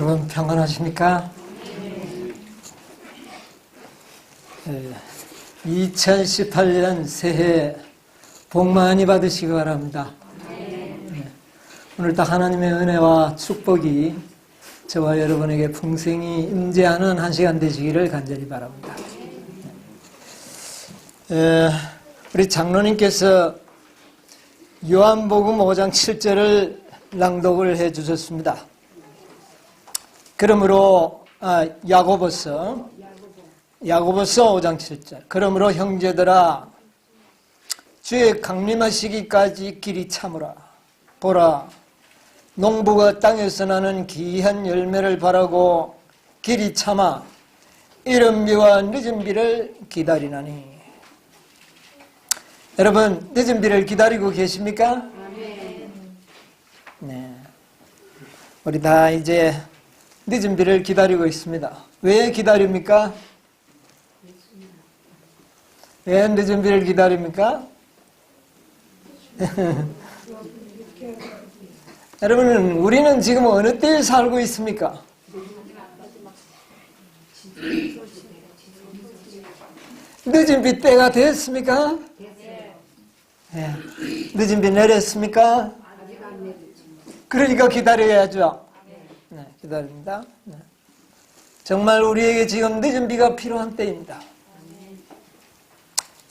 여러분 평안하십니까? 2018년 새해 복 많이 받으시기 바랍니다. 오늘 딱 하나님의 은혜와 축복이 저와 여러분에게 풍성히 임재하는 한 시간 되시기를 간절히 바랍니다. 우리 장로님께서 요한복음 5장 7절을 낭독을 해 주셨습니다. 그러므로 야고보서 5장 7절. 그러므로 형제들아 주의 강림하시기까지 길이 참으라. 보라 농부가 땅에서 나는 귀한 열매를 바라고 길이 참아 이른 비와 늦은 비를 기다리나니. 여러분 늦은 비를 기다리고 계십니까? 네. 우리 다 이제 늦은 비를 기다리고 있습니다. 왜 기다립니까? 왜 늦은 비를 기다립니까? 여러분, 우리는 지금 어느 때에 살고 있습니까? 늦은 비 때가 됐습니까? 네. 늦은 비 내렸습니까? 그러니까 기다려야죠. 네, 기다립니다. 네. 정말 우리에게 지금 늦은 비가 필요한 때입니다.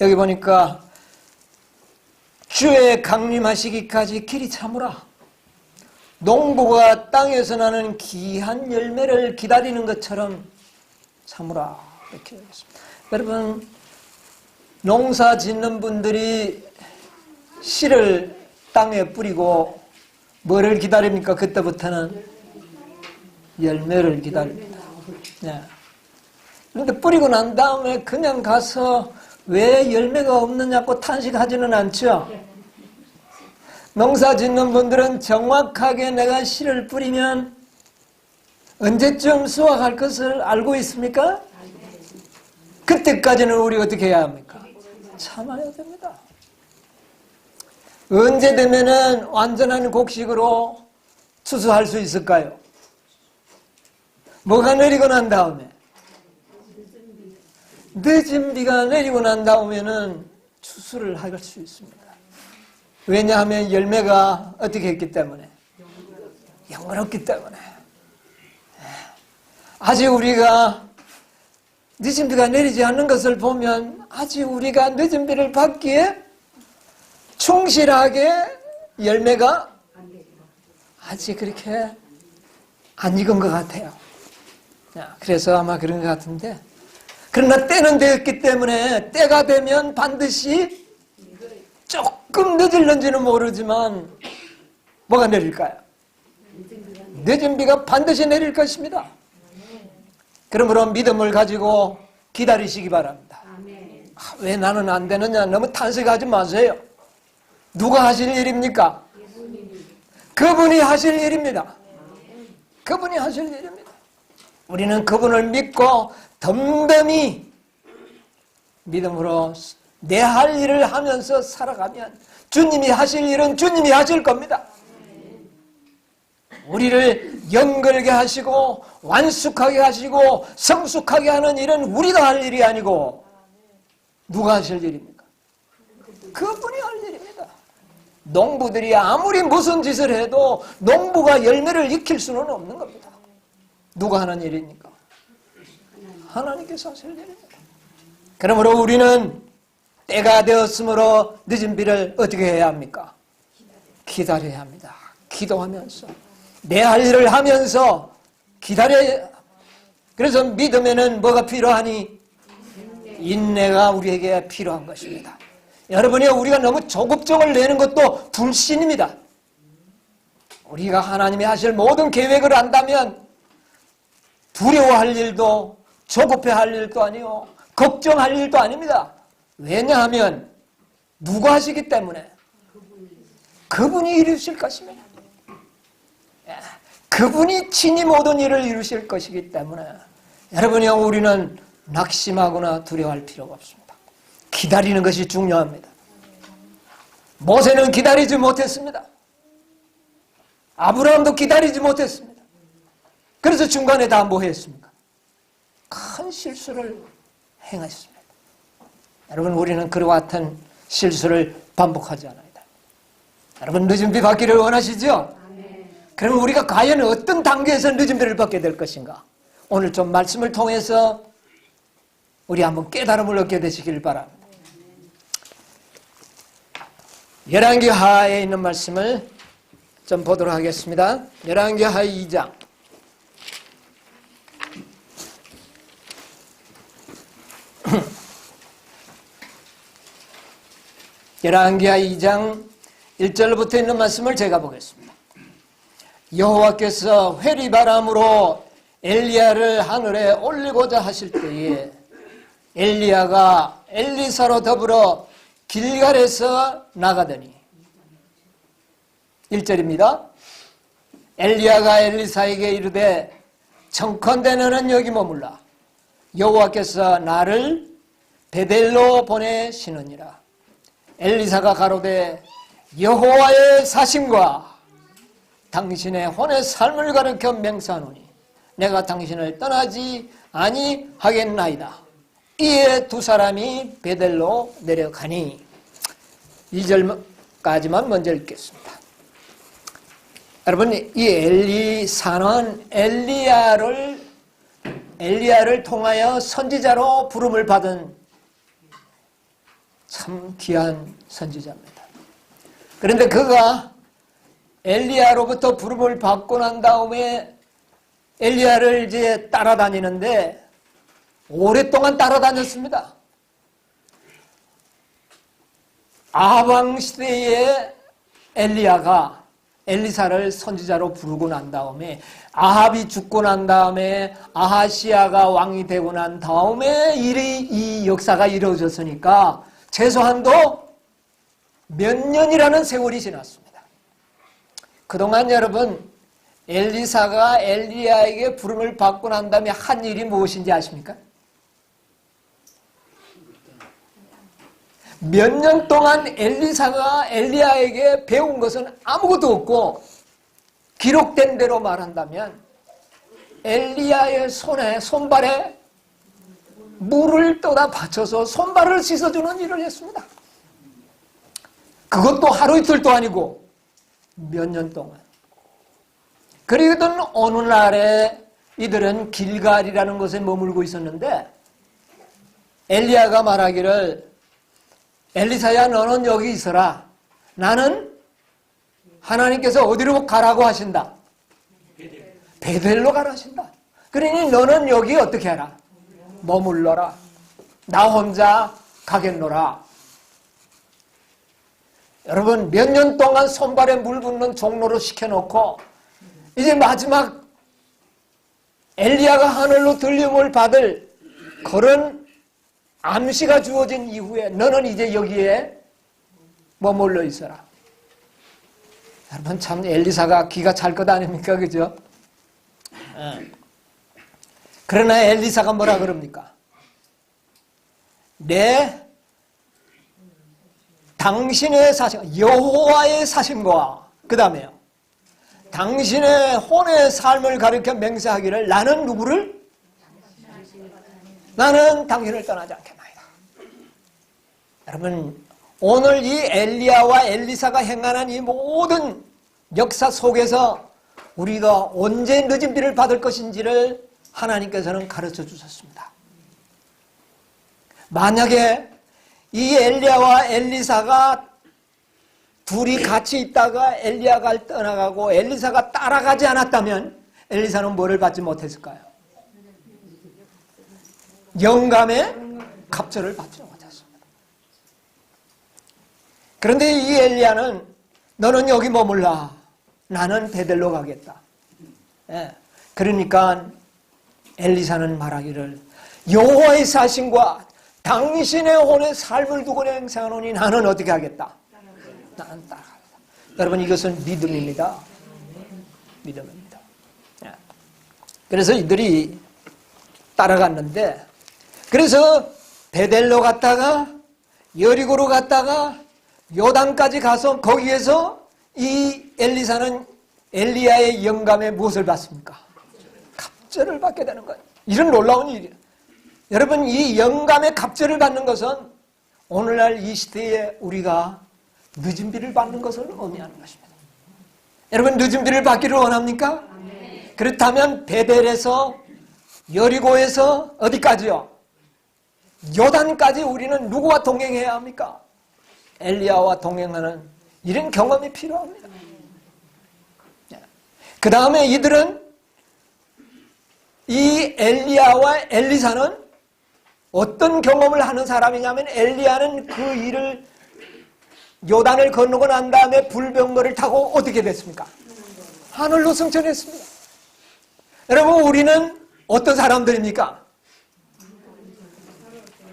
여기 보니까 주의 강림하시기까지 길이 참으라. 농부가 땅에서 나는 귀한 열매를 기다리는 것처럼 참으라. 이렇게 하겠습니다. 여러분, 농사 짓는 분들이 씨를 땅에 뿌리고 뭐를 기다립니까? 그때부터는 열매를 기다립니다. 네. 그런데 뿌리고 난 다음에 그냥 가서 왜 열매가 없느냐고 탄식하지는 않죠. 농사 짓는 분들은 정확하게 내가 씨를 뿌리면 언제쯤 수확할 것을 알고 있습니까? 그때까지는 우리 어떻게 해야 합니까? 참아야 됩니다. 언제 되면은 완전한 곡식으로 추수할 수 있을까요? 뭐가 내리고 난 다음에? 늦은 비가 내리고 난 다음에는 추수를 할 수 있습니다. 왜냐하면 열매가 어떻게 했기 때문에? 영원했기 때문에. 아직 우리가 늦은 비가 내리지 않는 것을 보면 아직 우리가 늦은 비를 받기에 충실하게 열매가 아직 그렇게 안 익은 것 같아요. 그래서 아마 그런 것 같은데, 그러나 때는 되었기 때문에 때가 되면 반드시 조금 늦을는지는 모르지만 뭐가 내릴까요? 늦은 비가 반드시 내릴 것입니다. 그러므로 믿음을 가지고 기다리시기 바랍니다. 왜 나는 안 되느냐 너무 탄식하지 마세요. 누가 하실 일입니까? 그분이 하실 일입니다. 그분이 하실 일입니다. 우리는 그분을 믿고 덤덤히 믿음으로 내 할 일을 하면서 살아가면 주님이 하실 일은 주님이 하실 겁니다. 우리를 영걸게 하시고 완숙하게 하시고 성숙하게 하는 일은 우리가 할 일이 아니고 누가 하실 일입니까? 그분이 할 일입니다. 농부들이 아무리 무슨 짓을 해도 농부가 열매를 익힐 수는 없는 겁니다. 누가 하는 일입니까? 하나님께서 하실 일입니다. 그러므로 우리는 때가 되었으므로 늦은 비를 어떻게 해야 합니까? 기다려야 합니다. 기도하면서 내 할 일을 하면서 기다려야. 그래서 믿음에는 뭐가 필요하니? 인내가 우리에게 필요한 것입니다. 여러분이 우리가 너무 조급종을 내는 것도 불신입니다. 우리가 하나님이 하실 모든 계획을 안다면 두려워할 일도 조급해할 일도 아니요 걱정할 일도 아닙니다. 왜냐하면 누가 하시기 때문에 그분이 이루실 것입니다. 그분이 친히 모든 일을 이루실 것이기 때문에 여러분이요 우리는 낙심하거나 두려워할 필요가 없습니다. 기다리는 것이 중요합니다. 모세는 기다리지 못했습니다. 아브라함도 기다리지 못했습니다. 그래서 중간에 다 뭐 했습니까? 큰 실수를 행하셨습니다. 여러분, 우리는 그와 같은 실수를 반복하지 않아이다. 여러분, 늦은 비 받기를 원하시죠? 그러면 우리가 과연 어떤 단계에서 늦은 비를 받게 될 것인가? 오늘 좀 말씀을 통해서 우리 한번 깨달음을 얻게 되시길 바랍니다. 열왕기하에 있는 말씀을 좀 보도록 하겠습니다. 열왕기하 2장. 열왕기하 2장 1절부터 있는 말씀을 제가 보겠습니다. 여호와께서 회리바람으로 엘리야를 하늘에 올리고자 하실 때에 엘리야가 엘리사로 더불어 길갈에서 나가더니 1절입니다. 엘리야가 엘리사에게 이르되 청컨대 너는 여기 머물라. 여호와께서 나를 베델로 보내시느니라. 엘리사가 가로되 여호와의 사심과 당신의 혼의 삶을 가르쳐 맹세하노니 내가 당신을 떠나지 아니하겠나이다. 이에 두 사람이 베델로 내려가니 2절까지만 먼저 읽겠습니다. 여러분, 이 엘리사는 엘리야를 통하여 선지자로 부름을 받은 참 귀한 선지자입니다. 그런데 그가 엘리야로부터 부름을 받고 난 다음에 엘리야를 이제 따라다니는데 오랫동안 따라다녔습니다. 아합 왕 시대에 엘리야가 엘리사를 선지자로 부르고 난 다음에 아합이 죽고 난 다음에 아하시야가 왕이 되고 난 다음에 이 역사가 이루어졌으니까 최소한도 몇 년이라는 세월이 지났습니다. 그동안 여러분, 엘리사가 엘리야에게 부름을 받고 난 다음에 한 일이 무엇인지 아십니까? 몇 년 동안 엘리사가 엘리야에게 배운 것은 아무것도 없고, 기록된 대로 말한다면 엘리야의 손발에 물을 떠다 받쳐서 손발을 씻어주는 일을 했습니다. 그것도 하루 이틀도 아니고 몇 년 동안. 그러던 어느 날에 이들은 길갈이라는 곳에 머물고 있었는데 엘리야가 말하기를 엘리사야, 너는 여기 있어라. 나는 하나님께서 어디로 가라고 하신다? 베델로 가라 하신다. 그러니 너는 여기 어떻게 하라? 머물러라. 나 혼자 가겠노라. 여러분, 몇 년 동안 손발에 물 붓는 종로로 시켜놓고 이제 마지막 엘리야가 하늘로 들림을 받을 그런 암시가 주어진 이후에 너는 이제 여기에 머물러 있어라. 여러분, 참 엘리사가 기가 찰 것 아닙니까? 그죠? 그러나 엘리사가 뭐라 그럽니까? 당신의 사심, 여호와의 사심과 그 다음에요, 당신의 혼의 삶을 가르쳐 맹세하기를 나는 누구를? 나는 당신을 떠나지 않겠나이다. 여러분, 오늘 이 엘리야와 엘리사가 행하는 이 모든 역사 속에서 우리가 언제 늦은 비를 받을 것인지를 하나님께서는 가르쳐 주셨습니다. 만약에 이 엘리야와 엘리사가 둘이 같이 있다가 엘리야가 떠나가고 엘리사가 따라가지 않았다면 엘리사는 뭐를 받지 못했을까요? 영감의 갑절을 받지 못했습니다. 그런데 이 엘리야는 너는 여기 머물라. 나는 베델로 가겠다. 그러니까 엘리사는 말하기를 여호와의 사심과 당신의 혼의 삶을 두고 행사하노니 나는 어떻게 하겠다? 나는 따라가겠다. 여러분, 이것은 믿음입니다. 믿음입니다. 그래서 이들이 따라갔는데, 그래서 베델로 갔다가 여리고로 갔다가 요단까지 가서 거기에서 이 엘리사는 엘리야의 영감에 무엇을 받습니까? 갑절을 받게 되는 거예요. 이런 놀라운 일이에요. 여러분, 이 영감의 갑절을 받는 것은 오늘날 이 시대에 우리가 늦은 비를 받는 것을 의미하는 것입니다. 여러분, 늦은 비를 받기를 원합니까? 네. 그렇다면 베델에서, 여리고에서 어디까지요? 요단까지 우리는 누구와 동행해야 합니까? 엘리야와 동행하는 이런 경험이 필요합니다. 그 다음에 이들은, 이 엘리야와 엘리사는 어떤 경험을 하는 사람이냐면, 엘리야는 그 일을 요단을 건너고 난 다음에 불병거를 타고 어떻게 됐습니까? 하늘로 승천했습니다. 여러분, 우리는 어떤 사람들입니까?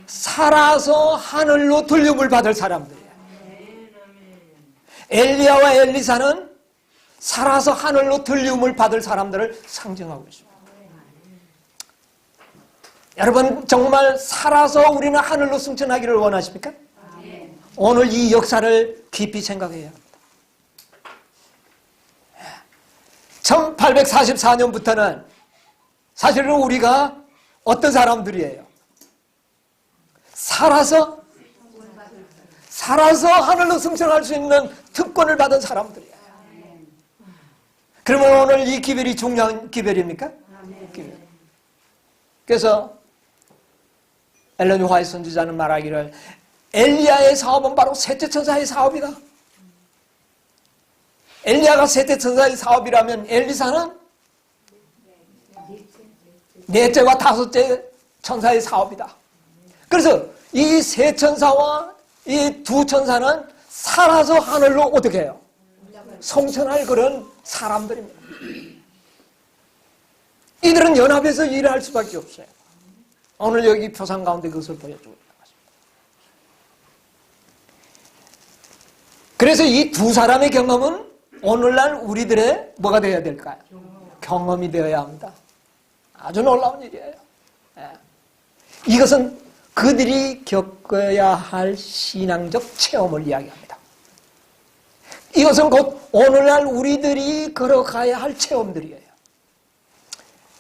살아서 하늘로 들림을 받을 사람들이에요. 엘리야와 엘리사는 살아서 하늘로 들림을 받을 사람들을 상징하고 있습니다. 여러분, 정말 살아서 우리는 하늘로 승천하기를 원하십니까? 오늘 이 역사를 깊이 생각해야 합니다. 1844년부터는 사실은 우리가 어떤 사람들이에요? 살아서 하늘로 승천할 수 있는 특권을 받은 사람들이에요. 그러면 오늘 이 기별이 중요한 기별입니까? 기별. 그래서 엘렌 화이트 선지자는 말하기를, 엘리야의 사업은 바로 셋째 천사의 사업이다. 엘리야가 셋째 천사의 사업이라면 엘리사는 넷째와 다섯째 천사의 사업이다. 그래서 이 세 천사와 이 두 천사는 살아서 하늘로 어떻게 해요? 성천할 그런 사람들입니다. 이들은 연합해서 일을 할 수밖에 없어요. 오늘 여기 표상 가운데 그것을 보여주고 있는 것입니다. 그래서 이 두 사람의 경험은 오늘날 우리들의 뭐가 되어야 될까요? 경험이 되어야 합니다. 아주 놀라운 일이에요. 이것은 그들이 겪어야 할 신앙적 체험을 이야기합니다. 이것은 곧 오늘날 우리들이 걸어가야 할 체험들이에요.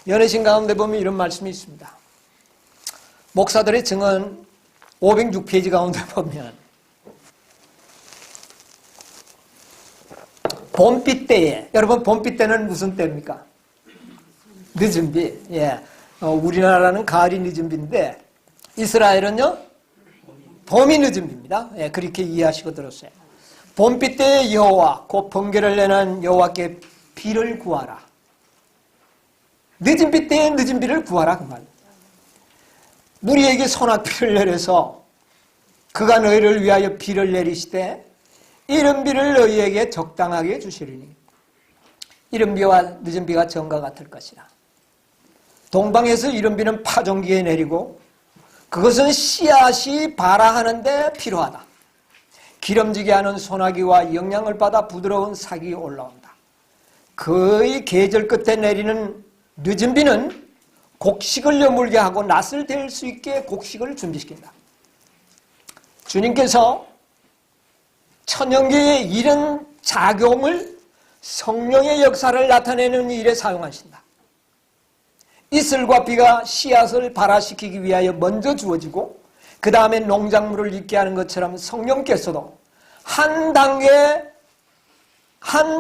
연애신 가운데 보면 이런 말씀이 있습니다. 목사들의 증언 506페이지 가운데 보면, 봄비 때에, 여러분 봄비 때는 무슨 때입니까? 늦은 비. 예. 우리나라는 가을이 늦은 비인데 이스라엘은요 봄이 늦은 비입니다. 예, 그렇게 이해하시고 들었어요. 봄비 때에 여호와 곧 번개를 내는 여호와께 비를 구하라. 늦은 비 때에 늦은 비를 구하라 그 말입니다. 우리에게 소낙비를 내려서 그가 너희를 위하여 비를 내리시되 이른 비를 너희에게 적당하게 주시리니 이른 비와 늦은 비가 전과 같을 것이라. 동방에서 이른 비는 파종기에 내리고 그것은 씨앗이 발아하는데 필요하다. 기름지게 하는 소나기와 영양을 받아 부드러운 삭이 올라온다. 그의 계절 끝에 내리는 늦은 비는 곡식을 여물게 하고 낫을 댈 수 있게 곡식을 준비시킨다. 주님께서 천연계의 이런 작용을 성령의 역사를 나타내는 일에 사용하신다. 이슬과 비가 씨앗을 발화시키기 위하여 먼저 주어지고 그 다음에 농작물을 익게 하는 것처럼 성령께서도 한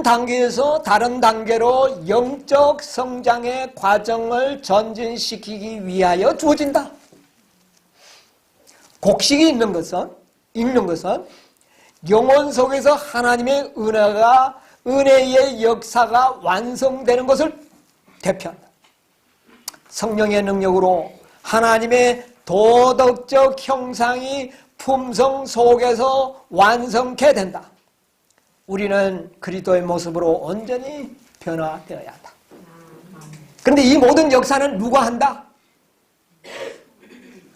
단계에서 다른 단계로 영적 성장의 과정을 전진시키기 위하여 주어진다. 곡식이 익는 것은 영혼 속에서 하나님의 은혜의 역사가 완성되는 것을 대표한다. 성령의 능력으로 하나님의 도덕적 형상이 품성 속에서 완성케 된다. 우리는 그리스도의 모습으로 온전히 변화되어야 한다. 그런데 이 모든 역사는 누가 한다?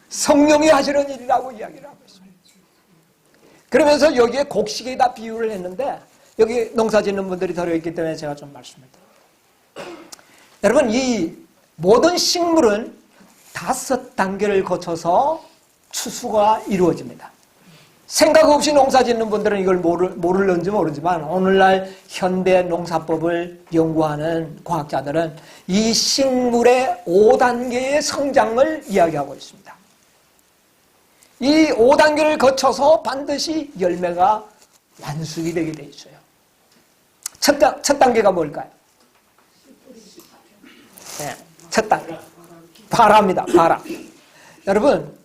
성령이 하시는 일이라고 이야기를 하고 있습니다. 그러면서 여기에 곡식에다 비유를 했는데 여기 농사 짓는 분들이 들어있기 때문에 제가 좀 말씀을 드립니다. 여러분, 이 모든 식물은 5단계를 거쳐서 추수가 이루어집니다. 생각 없이 농사 짓는 분들은 이걸 모를는지 모르지만 오늘날 현대 농사법을 연구하는 과학자들은 이 식물의 5단계의 성장을 이야기하고 있습니다. 이 5단계를 거쳐서 반드시 열매가 완숙이 되게 돼 있어요. 첫 단계가 뭘까요? 네, 첫 단계. 발화입니다. 발화. 여러분,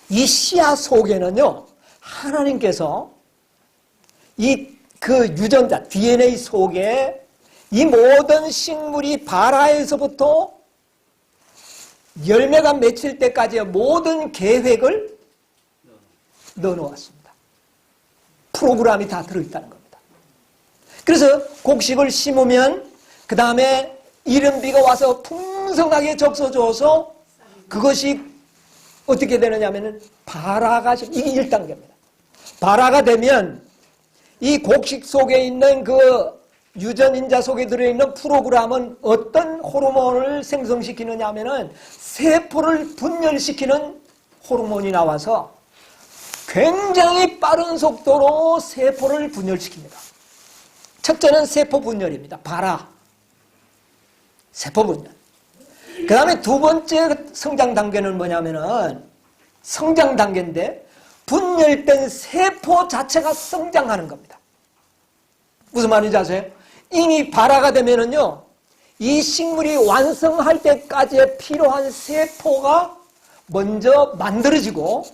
이 씨앗 속에는요, 하나님께서 그 유전자, DNA 속에 이 모든 식물이 발화에서부터 열매가 맺힐 때까지의 모든 계획을 넣어놓았습니다. 프로그램이 다 들어있다는 겁니다. 그래서 곡식을 심으면 그 다음에 이른비가 와서 풍성하게 접서줘서 그것이 어떻게 되느냐 하면 발화가, 이게 1단계입니다. 발화가 되면 이 곡식 속에 있는 그 유전인자 속에 들어있는 프로그램은 어떤 호르몬을 생성시키느냐 하면은 세포를 분열시키는 호르몬이 나와서 굉장히 빠른 속도로 세포를 분열시킵니다. 첫째는 세포 분열입니다. 발화. 세포 분열. 그 다음에 두 번째 성장 단계는 뭐냐면은 성장 단계인데 분열된 세포 자체가 성장하는 겁니다. 무슨 말인지 아세요? 이미 발화가 되면은요, 이 식물이 완성할 때까지 필요한 세포가 먼저 만들어지고,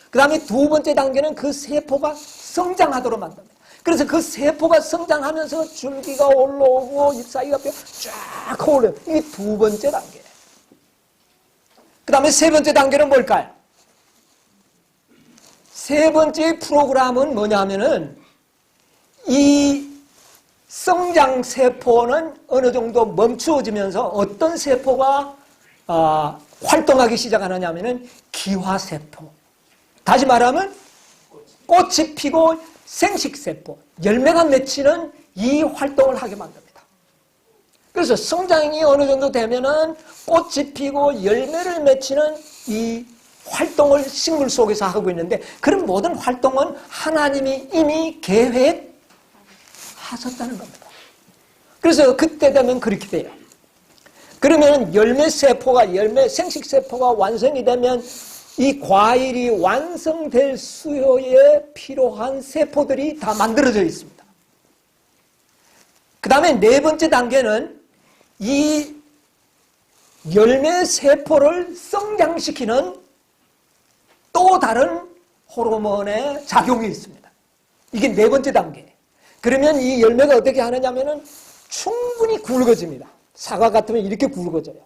그 다음에 두 번째 단계는 그 세포가 성장하도록 만듭니다. 그래서 그 세포가 성장하면서 줄기가 올라오고 잎사귀가 쫙 올라요. 이게 두 번째 단계예요. 그 다음에 세 번째 단계는 뭘까요? 세 번째 프로그램은 뭐냐 하면은 이 성장세포는 어느 정도 멈추어지면서 어떤 세포가 활동하기 시작하느냐 하면은 기화세포. 다시 말하면 꽃이 피고 생식세포, 열매가 맺히는 이 활동을 하게 만듭니다. 그래서 성장이 어느 정도 되면은 꽃이 피고 열매를 맺히는 이 활동을 식물 속에서 하고 있는데 그런 모든 활동은 하나님이 이미 계획하셨다는 겁니다. 그래서 그때 되면 그렇게 돼요. 그러면 생식세포가 완성이 되면 이 과일이 완성될 수요에 필요한 세포들이 다 만들어져 있습니다. 그 다음에 네 번째 단계는 이 열매 세포를 성장시키는 또 다른 호르몬의 작용이 있습니다. 이게 네 번째 단계. 그러면 이 열매가 어떻게 하느냐면은 충분히 굵어집니다. 사과 같으면 이렇게 굵어져요.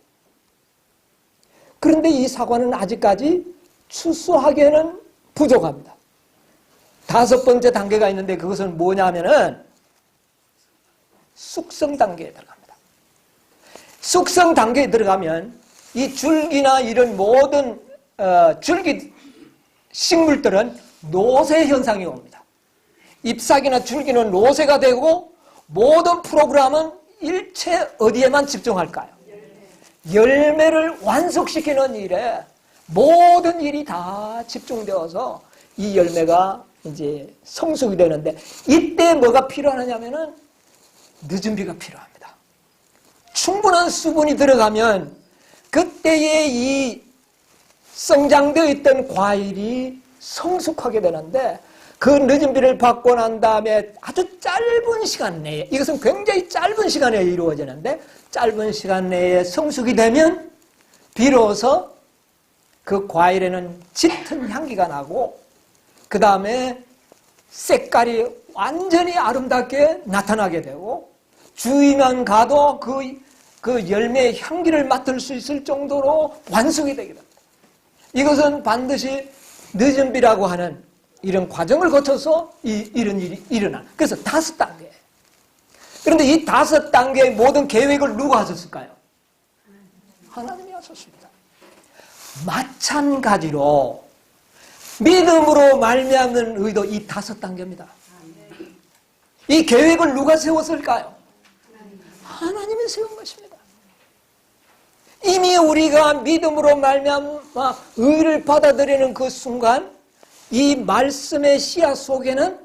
그런데 이 사과는 아직까지 추수하기에는 부족합니다. 다섯 번째 단계가 있는데 그것은 뭐냐면은 숙성 단계에 들어갑니다. 숙성 단계에 들어가면 이 줄기나 이런 모든 줄기 식물들은 노쇠 현상이 옵니다. 잎사귀나 줄기는 노쇠가 되고 모든 프로그램은 일체 어디에만 집중할까요? 열매를 완숙시키는 일에 모든 일이 다 집중되어서 이 열매가 이제 성숙이 되는데 이때 뭐가 필요하냐면은 늦은 비가 필요합니다. 충분한 수분이 들어가면 그때의 이 성장되어 있던 과일이 성숙하게 되는데 그 늦은 비를 받고 난 다음에 아주 짧은 시간 내에 이것은 굉장히 짧은 시간에 이루어지는데 짧은 시간 내에 성숙이 되면 비로소 그 과일에는 짙은 향기가 나고 그 다음에 색깔이 완전히 아름답게 나타나게 되고 주위만 가도 그 열매의 향기를 맡을 수 있을 정도로 완숙이 되게 됩니다. 이것은 반드시 늦은 비라고 하는 이런 과정을 거쳐서 이런 일이 일어나. 그래서 5단계. 그런데 이 5단계의 모든 계획을 누가 하셨을까요? 하나님이 하셨습니다. 마찬가지로 믿음으로 말미암는 의도 이 5단계입니다. 이 계획을 누가 세웠을까요? 하나님이 세운 것입니다. 이미 우리가 믿음으로 말미암아 의를 받아들이는 그 순간 이 말씀의 씨앗 속에는,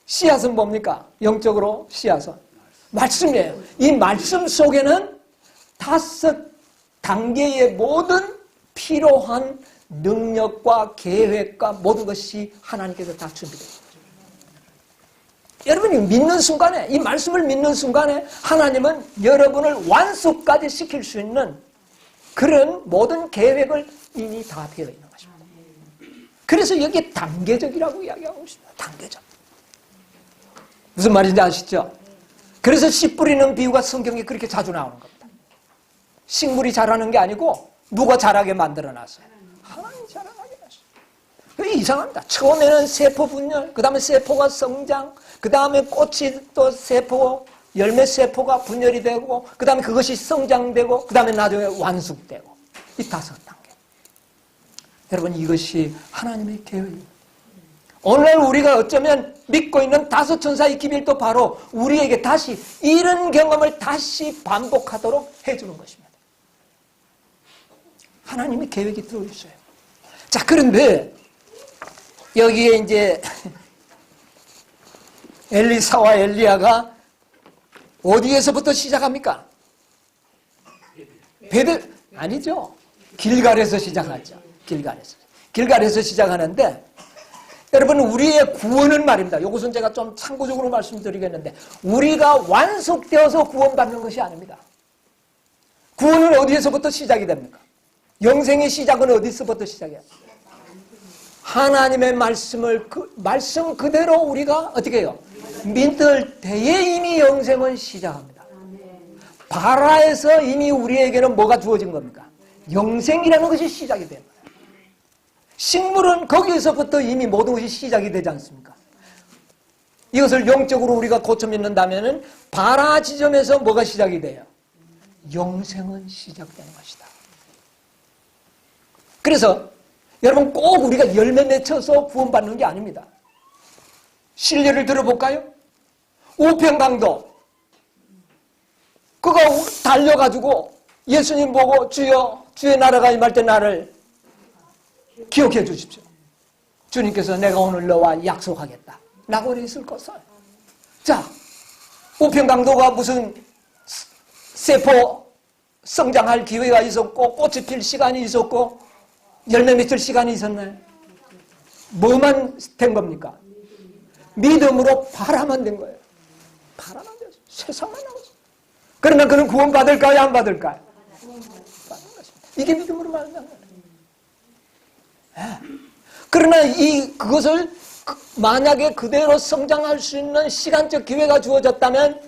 씨앗은 뭡니까? 영적으로 씨앗은 말씀이에요. 이 말씀 속에는 5단계의 모든 필요한 능력과 계획과 모든 것이 하나님께서 다 준비되어 있어요. 여러분이 믿는 순간에, 이 말씀을 믿는 순간에 하나님은 여러분을 완수까지 시킬 수 있는 그런 모든 계획을 이미 다 되어 있는 것입니다. 그래서 여기 단계적이라고 이야기하고 있습니다. 단계적. 무슨 말인지 아시죠? 그래서 씨 뿌리는 비유가 성경에 그렇게 자주 나오는 겁니다. 식물이 자라는 게 아니고 누가 자라게 만들어놨어요? 하나님이 자라나게 했어요. 그게 이상합니다. 처음에는 세포 분열, 그 다음에 세포가 성장, 그 다음에 꽃이 또 세포, 열매 세포가 분열이 되고, 그 다음에 그것이 성장되고, 그 다음에 나중에 완숙되고. 이 5단계. 여러분, 이것이 하나님의 계획입니다. 오늘 우리가 어쩌면 믿고 있는 5 천사의 기밀도 바로 우리에게 다시 이런 경험을 다시 반복하도록 해주는 것입니다. 하나님의 계획이 들어있어요. 자, 그런데 여기에 이제 엘리사와 엘리야가 어디에서부터 시작합니까? 베들 아니죠. 길갈에서 시작하죠. 길갈에서 시작하는데, 여러분, 우리의 구원은 말입니다. 이것은 제가 좀 참고적으로 말씀드리겠는데, 우리가 완속되어서 구원받는 것이 아닙니다. 구원은 어디에서부터 시작이 됩니까? 영생의 시작은 어디서부터 시작해요? 하나님의 말씀을 말씀 그대로 우리가 어떻게 해요? 믿을 때에 이미 영생은 시작합니다. 바라에서 이미 우리에게는 뭐가 주어진 겁니까? 영생이라는 것이 시작이 됩니다. 식물은 거기에서부터 이미 모든 것이 시작이 되지 않습니까? 이것을 영적으로 우리가 고쳐 믿는다면은 바라 지점에서 뭐가 시작이 돼요? 영생은 시작되는 것이다. 그래서 여러분, 꼭 우리가 열매 맺혀서 구원받는 게 아닙니다. 실례를 들어볼까요? 우평강도 그가 달려가지고 예수님 보고 주여, 주의 나라가 임할 때 나를 기억해 주십시오. 주님께서 내가 오늘 너와 약속하겠다 라고 했을 것을. 자, 우평강도가 무슨 세포 성장할 기회가 있었고, 꽃이 필 시간이 있었고, 열매 맺을 시간이 있었나요? 뭐만 된 겁니까? 믿음으로 바라만 된 거예요. 바라만 됐어요. 세상만 나오죠. 그러면 그는 구원 받을까요? 안 받을까요? 받는 것입니다. 이게 믿음으로 받는 거예요. 그러나 그것을 만약에 그대로 성장할 수 있는 시간적 기회가 주어졌다면,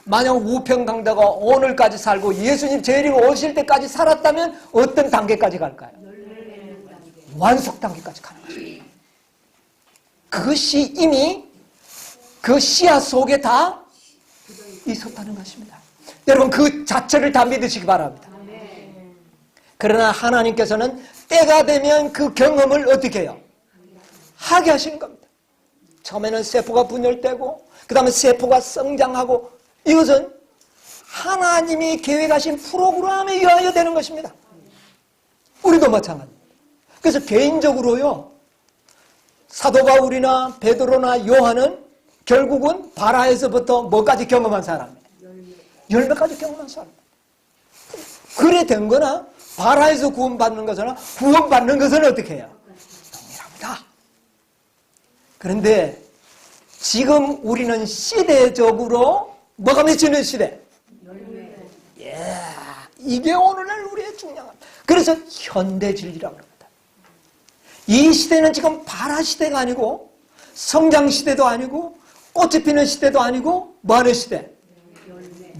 만약 우평강도가 오늘까지 살고 예수님 재림 오실 때까지 살았다면 어떤 단계까지 갈까요? 완숙 단계까지 가는 것입니다. 그것이 이미 그 씨앗 속에 다 있었다는 것입니다. 여러분, 그 자체를 다 믿으시기 바랍니다. 그러나 하나님께서는 때가 되면 그 경험을 어떻게 해요? 하게 하시는 겁니다. 처음에는 세포가 분열되고, 그 다음에 세포가 성장하고, 이것은 하나님이 계획하신 프로그램에 의하여 되는 것입니다. 우리도 마찬가지입니다. 그래서 개인적으로요, 사도 바울이나 베드로나 요한은 결국은 바라에서부터 뭐까지 경험한 사람이에요? 열매까지 경험한 사람이에요. 그래 된 거나 바라에서 구원받는 것이나 구원받는 것은 어떻게 해요? 동일합니다. 그런데 지금 우리는 시대적으로 뭐가 맺히는 시대? 이게 오늘날 우리의 중요한, 그래서 현대진리라고 합니다. 이 시대는 지금 바라 시대가 아니고 성장 시대도 아니고 꽃이 피는 시대도 아니고 뭐 하는 시대?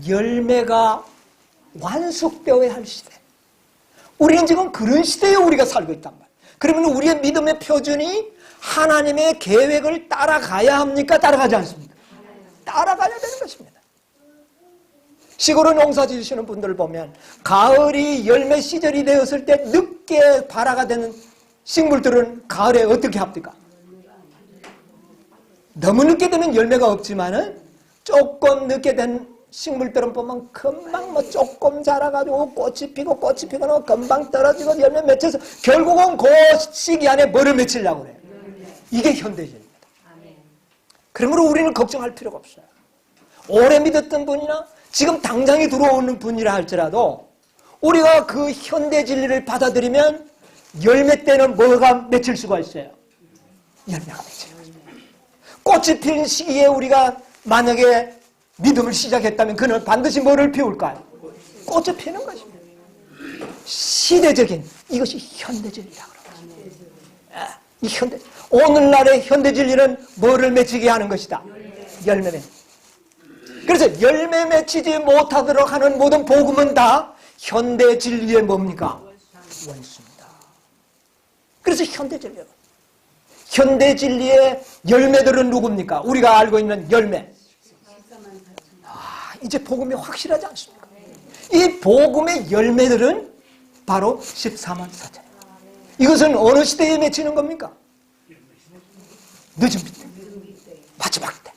열매가 완숙되어야 할 시대. 우리는 지금 그런 시대에 우리가 살고 있단 말이에요. 그러면 우리의 믿음의 표준이 하나님의 계획을 따라가야 합니까? 따라가지 않습니까? 따라가야 되는 것입니다. 시골에 농사 지으시는 분들 보면 가을이 열매 시절이 되었을 때 늦게 발화가 되는 식물들은 가을에 어떻게 합니까? 너무 늦게 되면 열매가 없지만은 조금 늦게 된 식물들은 보면 금방 뭐 조금 자라가지고 꽃이 피고 금방 떨어지고 열매 맺혀서 결국은 그 시기 안에 뭐를 맺히려고 그래요. 이게 현대주의입니다. 그러므로 우리는 걱정할 필요가 없어요. 오래 믿었던 분이나 지금 당장에 들어오는 분이라 할지라도 우리가 그 현대 진리를 받아들이면 열매 때는 뭐가 맺힐 수가 있어요? 열매가 맺혀요. 꽃이 피는 시기에 우리가 만약에 믿음을 시작했다면 그는 반드시 뭐를 피울까요? 꽃을 피는 것입니다. 시대적인 이것이 현대진리라고 그럽니다. 이 오늘날의 현대진리는 뭐를 맺히게 하는 것이다? 열매 맺. 그래서 열매 맺히지 못하도록 하는 모든 복음은 다 현대진리의 뭡니까? 원수입니다. 그래서 현대진리의 열매들은 누굽니까? 우리가 알고 있는 열매. 이제 복음이 확실하지 않습니까? 이 복음의 열매들은 바로 14만 4천. 이것은 어느 시대에 맺히는 겁니까? 늦은 빛 때. 마지막 때.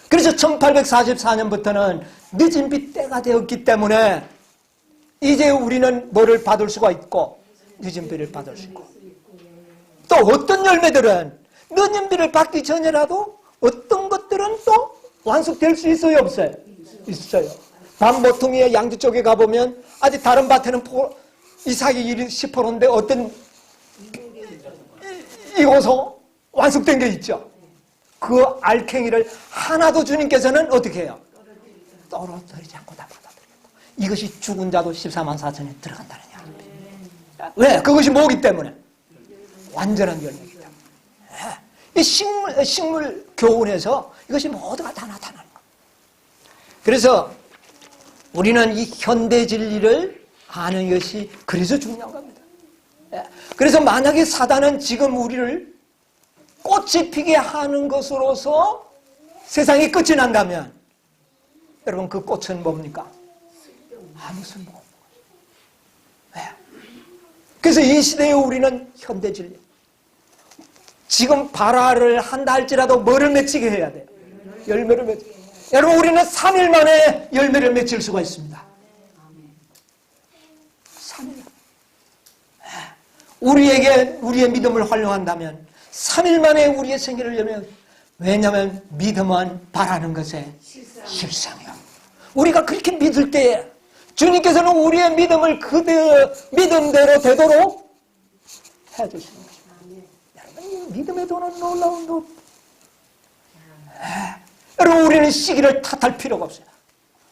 그래서 1844년부터는 늦은 빛 때가 되었기 때문에 이제 우리는 뭐를 받을 수가 있고 늦은 빛을 받을 수 있고 또 어떤 열매들은 늦은 빛을 받기 전이라도 어떤 것들은 또 완숙될 수 있어요? 없어요? 있어요. 남모퉁이의 양주 쪽에 가보면 아직 다른 밭에는 이삭이 10%인데 어떤 이곳은 완숙된 게 있죠. 그 알갱이를 하나도 주님께서는 어떻게 해요? 떨어뜨리지 않고 다 받아들이겠다. 이것이 죽은 자도 14만 4천에 들어간다는 얘기입니다. 왜? 그것이 뭐기 때문에? 완전한 열매이기 때문에. 이 식물 교훈에서 이것이 모두가 다 나타나는 거예요. 그래서 우리는 이 현대 진리를 아는 것이 그래서 중요한 겁니다. 그래서 만약에 사단은 지금 우리를 꽃이 피게 하는 것으로서 세상이 끝이 난다면 여러분 그 꽃은 뭡니까? 아무 쓸모 없는 거예요. 그래서 이 시대에 우리는 현대 진리 지금 발화를 한다 할지라도 뭐를 맺히게 해야 돼요? 열매를 맺히게. 여러분 우리는 3일 만에 열매를 맺힐 수가 있습니다. 3일. 우리의 믿음을 활용한다면 3일 만에 우리의 생애를 열면 왜냐하면 믿음은 바라는 것에 실상이요. 우리가 그렇게 믿을 때에 주님께서는 우리의 믿음을 그대로 믿음대로 되도록 해주시는 것입니다. 여러분 이 믿음의 도는 놀라운 것. 여러분 우리는 시기를 탓할 필요가 없어요.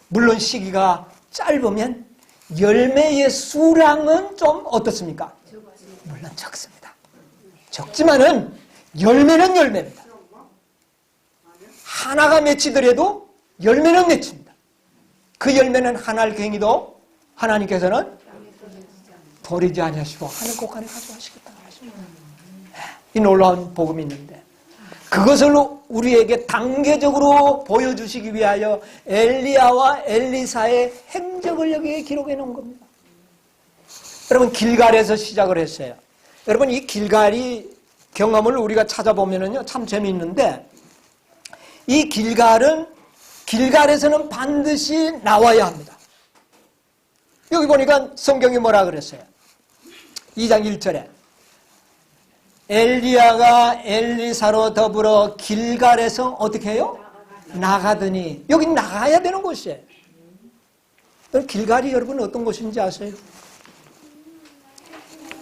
물론 시기가 짧으면 열매의 수량은 좀 어떻습니까? 물론 적습니다. 적지만은 열매는 열매입니다. 하나가 맺히더라도 열매는 맺힙니다. 그 열매는 한 알갱이도 하나님께서는 버리지 아니하시고 하늘 곳간에 가져가시겠다는 말씀입니다. 이 놀라운 복음이 있는데 그것을 우리에게 단계적으로 보여주시기 위하여 엘리야와 엘리사의 행적을 여기에 기록해 놓은 겁니다. 여러분 길갈에서 시작을 했어요. 여러분 이 길갈이 경험을 우리가 찾아보면은요 참 재미있는데 이 길갈에서는 반드시 나와야 합니다. 여기 보니까 성경이 뭐라 그랬어요? 2장 1절에 엘리야가 엘리사로 더불어 길갈에서 어떻게 해요? 나가더니 여기 나가야 되는 곳이에요. 길갈이 여러분 어떤 곳인지 아세요?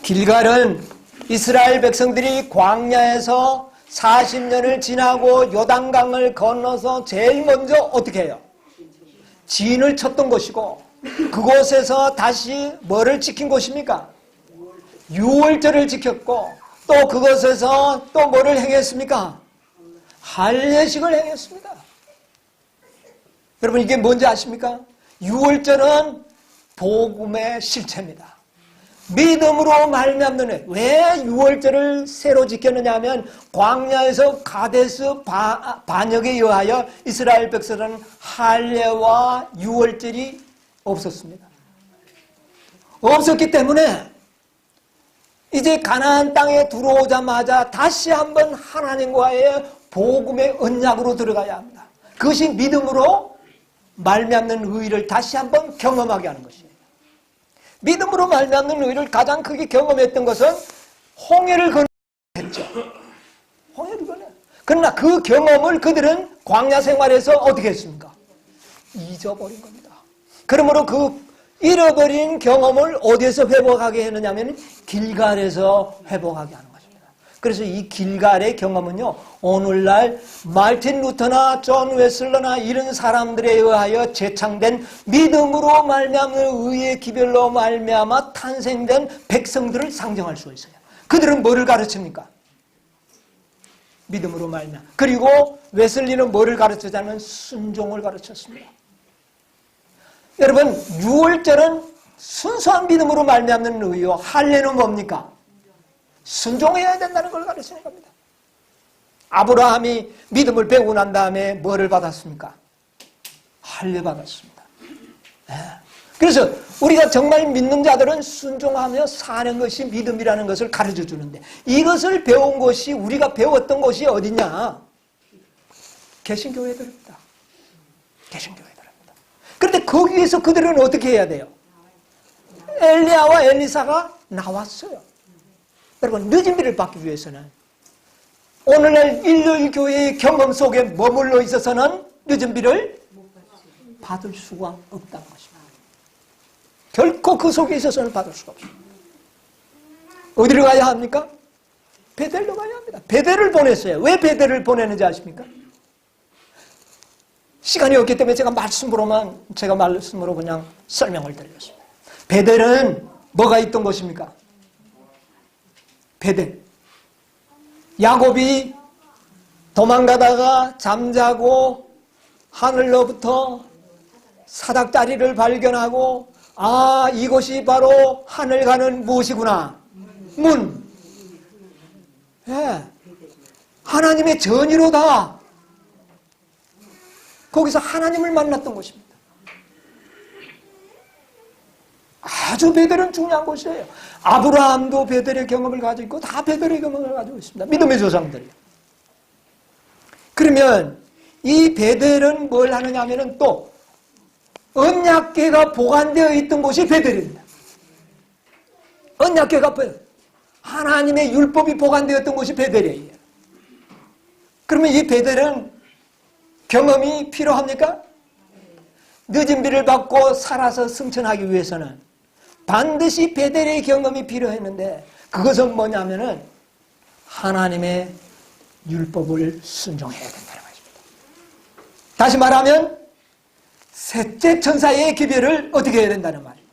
길갈은 이스라엘 백성들이 광야에서 40년을 지나고 요단강을 건너서 제일 먼저 어떻게 해요? 진을 쳤던 곳이고 그곳에서 다시 뭐를 지킨 곳입니까? 유월절을 지켰고 또 그곳에서 또 뭐를 행했습니까? 할례식을 행했습니다. 여러분 이게 뭔지 아십니까? 유월절은 복음의 실체입니다. 믿음으로 말미암는 왜 유월절을 새로 지켰느냐 하면 광야에서 가데스 반역에 의하여 이스라엘 백성은 할례와 유월절이 없었습니다. 없었기 때문에 이제 가나안 땅에 들어오자마자 다시 한번 하나님과의 복음의 언약으로 들어가야 합니다. 그것이 믿음으로 말미암는 의를 다시 한번 경험하게 하는 것이에요. 믿음으로 말미암는 의를 가장 크게 경험했던 것은 홍해를 건넜죠. 홍해를 건너. 그러나 그 경험을 그들은 광야 생활에서 어떻게 했습니까? 잊어버린 겁니다. 그러므로 그 잃어버린 경험을 어디에서 회복하게 했느냐면 길갈에서 회복하게 하는 것입니다. 그래서 이 길갈의 경험은요, 오늘날 마르틴 루터나 존 웨슬러나 이런 사람들에 의하여 재창된 믿음으로 말미암는 의의 기별로 말미암아 탄생된 백성들을 상정할 수 있어요. 그들은 뭐를 가르칩니까? 믿음으로 말미암아. 그리고 웨슬리는 뭐를 가르치자면 순종을 가르쳤습니다. 여러분, 유월절은 순수한 믿음으로 말미암는 의요. 할례는 뭡니까? 순종해야 된다는 걸 가르치는 겁니다. 아브라함이 믿음을 배우고 난 다음에 뭐를 받았습니까? 할례 받았습니다. 그래서 우리가 정말 믿는 자들은 순종하며 사는 것이 믿음이라는 것을 가르쳐 주는데, 이것을 배운 것이, 우리가 배웠던 것이 어디냐? 개신교회들입니다. 개신교회들입니다. 그런데 거기에서 그들은 어떻게 해야 돼요? 엘리야와 엘리사가 나왔어요. 여러분, 늦은 비를 받기 위해서는, 오늘날 일요일 교회의 경험 속에 머물러 있어서는 늦은 비를 받을 수가 없다는 것입니다. 결코 그 속에 있어서는 받을 수가 없습니다. 어디로 가야 합니까? 베델로 가야 합니다. 베델을 보냈어요. 왜 베델을 보내는지 아십니까? 시간이 없기 때문에 제가 말씀으로 그냥 설명을 드리겠습니다. 베델은 뭐가 있던 곳입니까? 베델. 야곱이 도망가다가 잠자고 하늘로부터 사닥다리를 발견하고, 아, 이곳이 바로 하늘 가는 무엇이구나? 문. 예. 하나님의 전이로다. 거기서 하나님을 만났던 곳입니다. 아주 베델은 중요한 곳이에요. 아브라함도 베델의 경험을 가지고 있고 다 베델의 경험을 가지고 있습니다. 믿음의 조상들이. 그러면 이 베델은 뭘 하느냐 하면은 또 언약궤가 보관되어 있던 곳이 베델입니다. 언약궤가 하나님의 율법이 보관되었던 곳이 베델이에요. 그러면 이 베델은 경험이 필요합니까? 늦은 비를 받고 살아서 승천하기 위해서는 반드시 베델의 경험이 필요했는데, 그것은 뭐냐면은 하나님의 율법을 순종해야 된다는 것입니다. 다시 말하면 셋째 천사의 기별을 어떻게 해야 된다는 말이에요.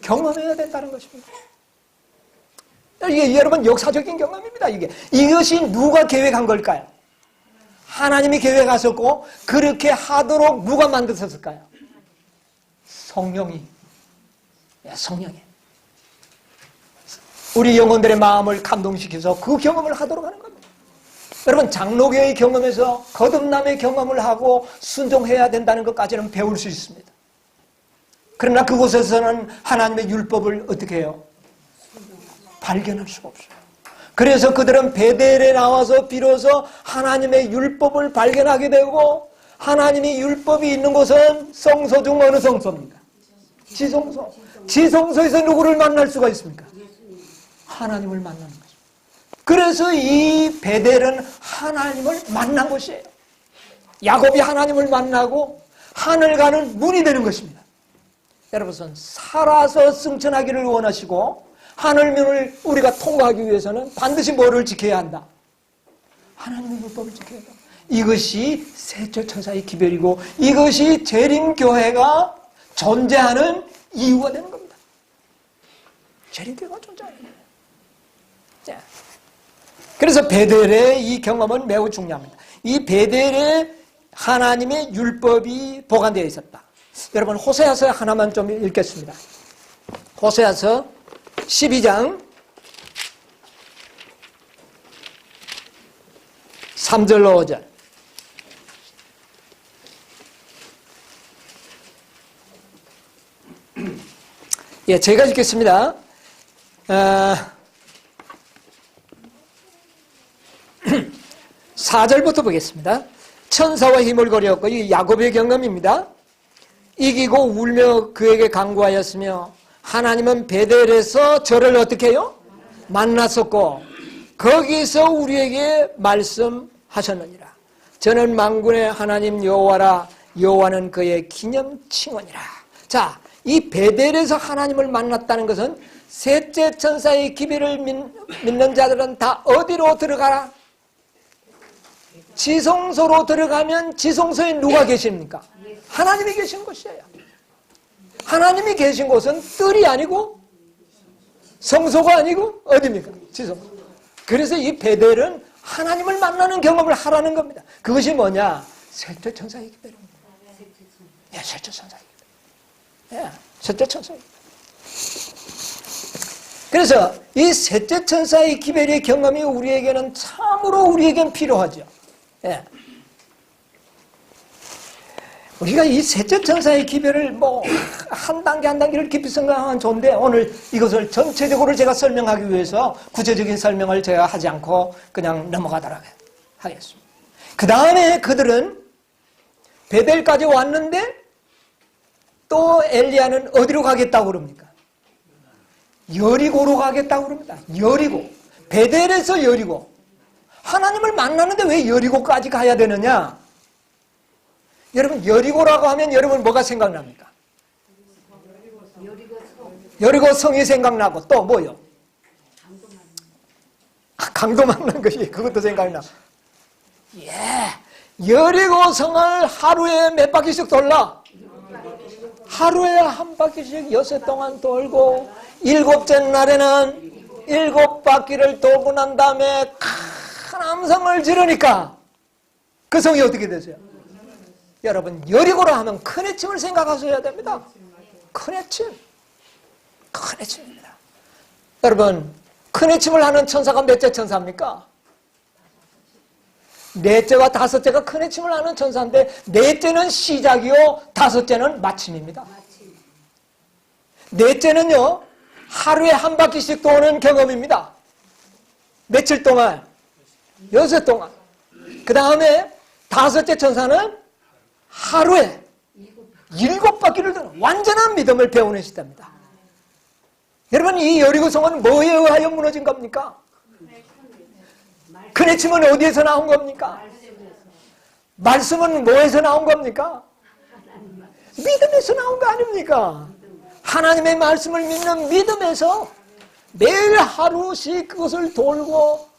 경험해야 된다는 것입니다. 이게 여러분 역사적인 경험입니다. 이것이 누가 계획한 걸까요? 하나님이 계획하셨고, 그렇게 하도록 누가 만드셨을까요? 성령이. 우리 영혼들의 마음을 감동시켜서 그 경험을 하도록 하는 겁니다. 여러분, 장로교의 경험에서 거듭남의 경험을 하고 순종해야 된다는 것까지는 배울 수 있습니다. 그러나 그곳에서는 하나님의 율법을 어떻게 해요? 발견할 수가 없어요. 그래서 그들은 베델에 나와서 비로소 하나님의 율법을 발견하게 되고, 하나님의 율법이 있는 곳은 성소 중 어느 성소입니까? 지성소. 지성소에서 누구를 만날 수가 있습니까? 하나님을 만나는 거죠. 그래서 이 베델은 하나님을 만난 곳이에요. 야곱이 하나님을 만나고 하늘 가는 문이 되는 것입니다. 여러분, 살아서 승천하기를 원하시고 하늘문을 우리가 통과하기 위해서는 반드시 뭐를 지켜야 한다? 하나님의 율법을 지켜야 한다. 이것이 셋째 천사의 기별이고, 이것이 재림교회가 존재하는 이유가 되는 겁니다. 재림교회가 존재하는 거예요. 자, 그래서 베델의 이 경험은 매우 중요합니다. 이 베델에 하나님의 율법이 보관되어 있었다. 여러분, 호세아서 하나만 좀 읽겠습니다. 호세아서 12장 3절로 5절. 예, 제가 읽겠습니다. 4절부터 보겠습니다. 천사와 힘을 거렸고, 이 야곱의 경험입니다. 이기고 울며 그에게 간구하였으며 하나님은 베델에서 저를 어떻게 해요? 만났었고 거기서 우리에게 말씀하셨느니라. 저는 만군의 하나님 여호와라. 여호와는 그의 기념칭언이라. 자, 이 베델에서 하나님을 만났다는 것은 셋째 천사의 기별을 믿는 자들은 다 어디로 들어가라? 지성소로 들어가면 지성소에 누가 계십니까? 하나님이 계신 곳이에요. 하나님이 계신 곳은 뜰이 아니고 성소가 아니고 어디입니까? 지성소. 그래서 이 베델은 하나님을 만나는 경험을 하라는 겁니다. 그것이 뭐냐? 셋째 천사의 기별입니다. 예, 셋째 천사의 기별. 예, 셋째 천사의 기별. 그래서 이 셋째 천사의 기별의 경험이 우리에게는 참으로 우리에겐 필요하죠. 예. 우리가 이 셋째 천사의 기별을 뭐 한 단계 한 단계를 깊이 생각하면 좋은데 오늘 이것을 전체적으로 제가 설명하기 위해서 구체적인 설명을 제가 하지 않고 그냥 넘어가도록 하겠습니다. 그 다음에 그들은 베델까지 왔는데 또 엘리야는 어디로 가겠다고 그럽니까? 여리고로 가겠다고 그럽니다. 여리고. 베델에서 여리고. 하나님을 만나는데 왜 여리고까지 가야 되느냐? 여러분 여리고라고 하면 여러분 뭐가 생각납니까? 여리고 성이 생각나고 또 뭐요? 강도 막는 것이 그것도 생각나. 예, 여리고 성을 하루에 몇 바퀴씩 돌라? 하루에 한 바퀴씩 6회 동안 돌고 7째 날에는 7바퀴를 돌고 난 다음에 큰 함성을 지르니까 그 성이 어떻게 되세요? 여러분 여리고라 하면 큰 해침을 생각하셔야 됩니다. 큰 해침. 큰 해침입니다. 여러분 큰 해침을 하는 천사가 몇째 천사입니까? 넷째와 다섯째가 큰 해침을 하는 천사인데 넷째는 시작이요 다섯째는 마침입니다. 넷째는요 하루에 한 바퀴씩 도는 경험입니다. 며칠 동안? 6회 동안. 그 다음에 다섯째 천사는 하루에 7바퀴를 도는 완전한 믿음을 배우는 시대입니다. 여러분 이 여리고성은 뭐에 의하여 무너진 겁니까? 큰 해침은 어디에서 나온 겁니까? 말씀은 뭐에서 나온 겁니까? 믿음에서 나온 거 아닙니까? 하나님의 말씀을 믿는 믿음에서 매일 하루씩 그것을 돌고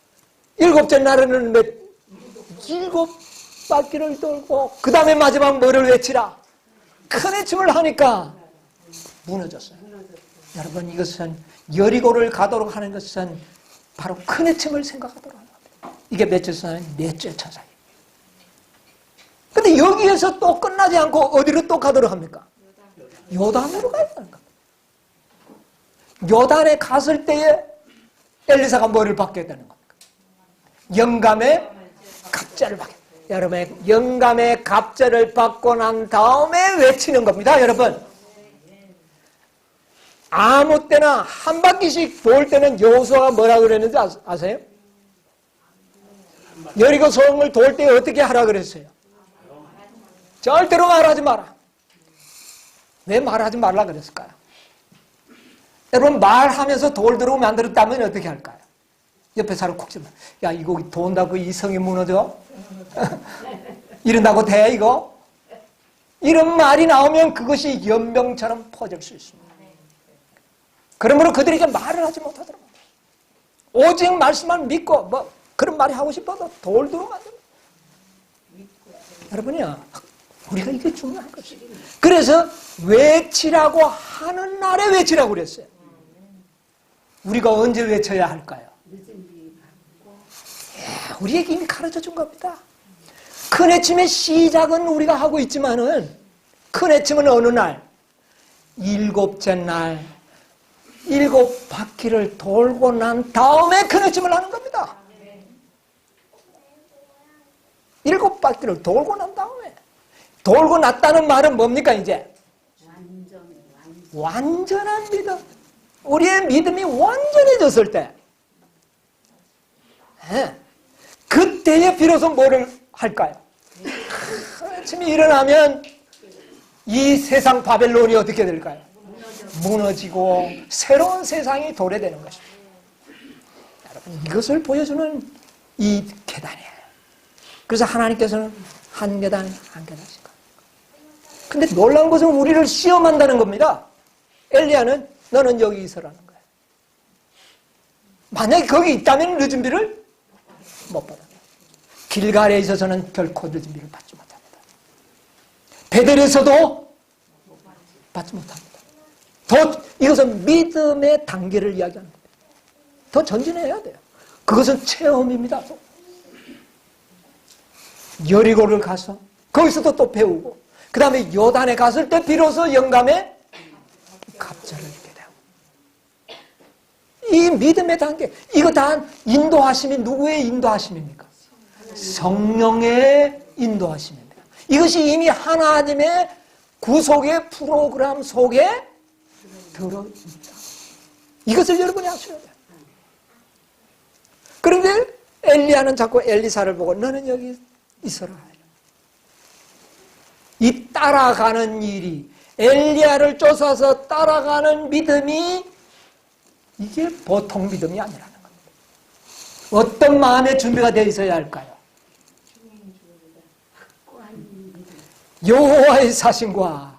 7째 날에는 7바퀴를 돌고 그 다음에 마지막 뭐를 외치라? 큰 해침을 하니까 무너졌어요. 여러분 이것은 여리고를 가도록 하는 것은 바로 큰 해침을 생각하도록 하는 겁니다. 이게 몇째 천사예요? 넷째 천사예요. 근데 여기에서 또 끝나지 않고 어디로 또 가도록 합니까? 요단으로 가야 되는 겁니다. 요단에 갔을 때에 엘리사가 뭐를 받게 되는 겁니까? 영감의 갑절을 받게 됩니다. 여러분 영감의 갑절을 받고 난 다음에 외치는 겁니다. 여러분 아무 때나 한 바퀴씩 돌 때는 여호수아가 뭐라고 그랬는지 아세요? 여리고 성을 돌 때 어떻게 하라 그랬어요? 절대로 말하지 마라. 왜 말하지 말라 그랬을까요? 여러분 말하면서 돌 들어오면 안 들었다면 어떻게 할까요? 옆에 사람 콕 집어. 야 이거 돈다고 이 성이 무너져? 이런다고 돼 이거? 이런 말이 나오면 그것이 연병처럼 퍼질 수 있습니다. 그러므로 그들에게 말을 하지 못하더라고요. 오직 말씀만 믿고 뭐 그런 말이 하고 싶어도 돌 들어오면 안 됩니다. 여러분이요 우리가 이게 중요한 것이에요. 그래서 외치라고 하는 날에 외치라고 그랬어요. 우리가 언제 외쳐야 할까요? 우리에게 이미 가르쳐 준 겁니다. 큰 해침의 시작은 우리가 하고 있지만은 큰 해침은 어느 날? 7째 날 7바퀴를 돌고 난 다음에 큰 해침을 하는 겁니다. 7바퀴를 돌고 난 다음에 돌고 났다는 말은 뭡니까 이제? 완전한 믿음. 우리의 믿음이 완전해졌을 때 그때에 비로소 뭐를 할까요? 아침에 일어나면 이 세상 바벨론이 어떻게 될까요? 무너지고 새로운 세상이 도래되는 것입니다. 여러분, 이것을 보여주는 이 계단이에요. 그래서 하나님께서는 한 계단 한 계단씩. 근데 놀라운 것은 우리를 시험한다는 겁니다. 엘리야는 너는 여기 있으라는 거예요. 만약에 거기 있다면 늦은 비를 못 받아요. 길갈에 있어서는 결코 늦은 비를 받지 못합니다. 베델에서도 받지 못합니다. 더 이것은 믿음의 단계를 이야기하는 겁니다. 더 전진해야 돼요. 그것은 체험입니다. 여리고를 가서 거기서도 또 배우고 그 다음에 요단에 갔을 때 비로소 영감의 갑절을 입게 되고 이 믿음의 단계 이거 다 인도하심이 누구의 인도하심입니까? 성령의 인도하심입니다. 이것이 이미 하나님의 구속의 프로그램 속에 들어있습니다. 이것을 여러분이 아셔야 돼요. 그런데 엘리야는 자꾸 엘리사를 보고 너는 여기 있어라. 이 따라가는 일이 엘리야를 쫓아서 따라가는 믿음이 이게 보통 믿음이 아니라는 겁니다. 어떤 마음의 준비가 되어 있어야 할까요? 여호와의 사신과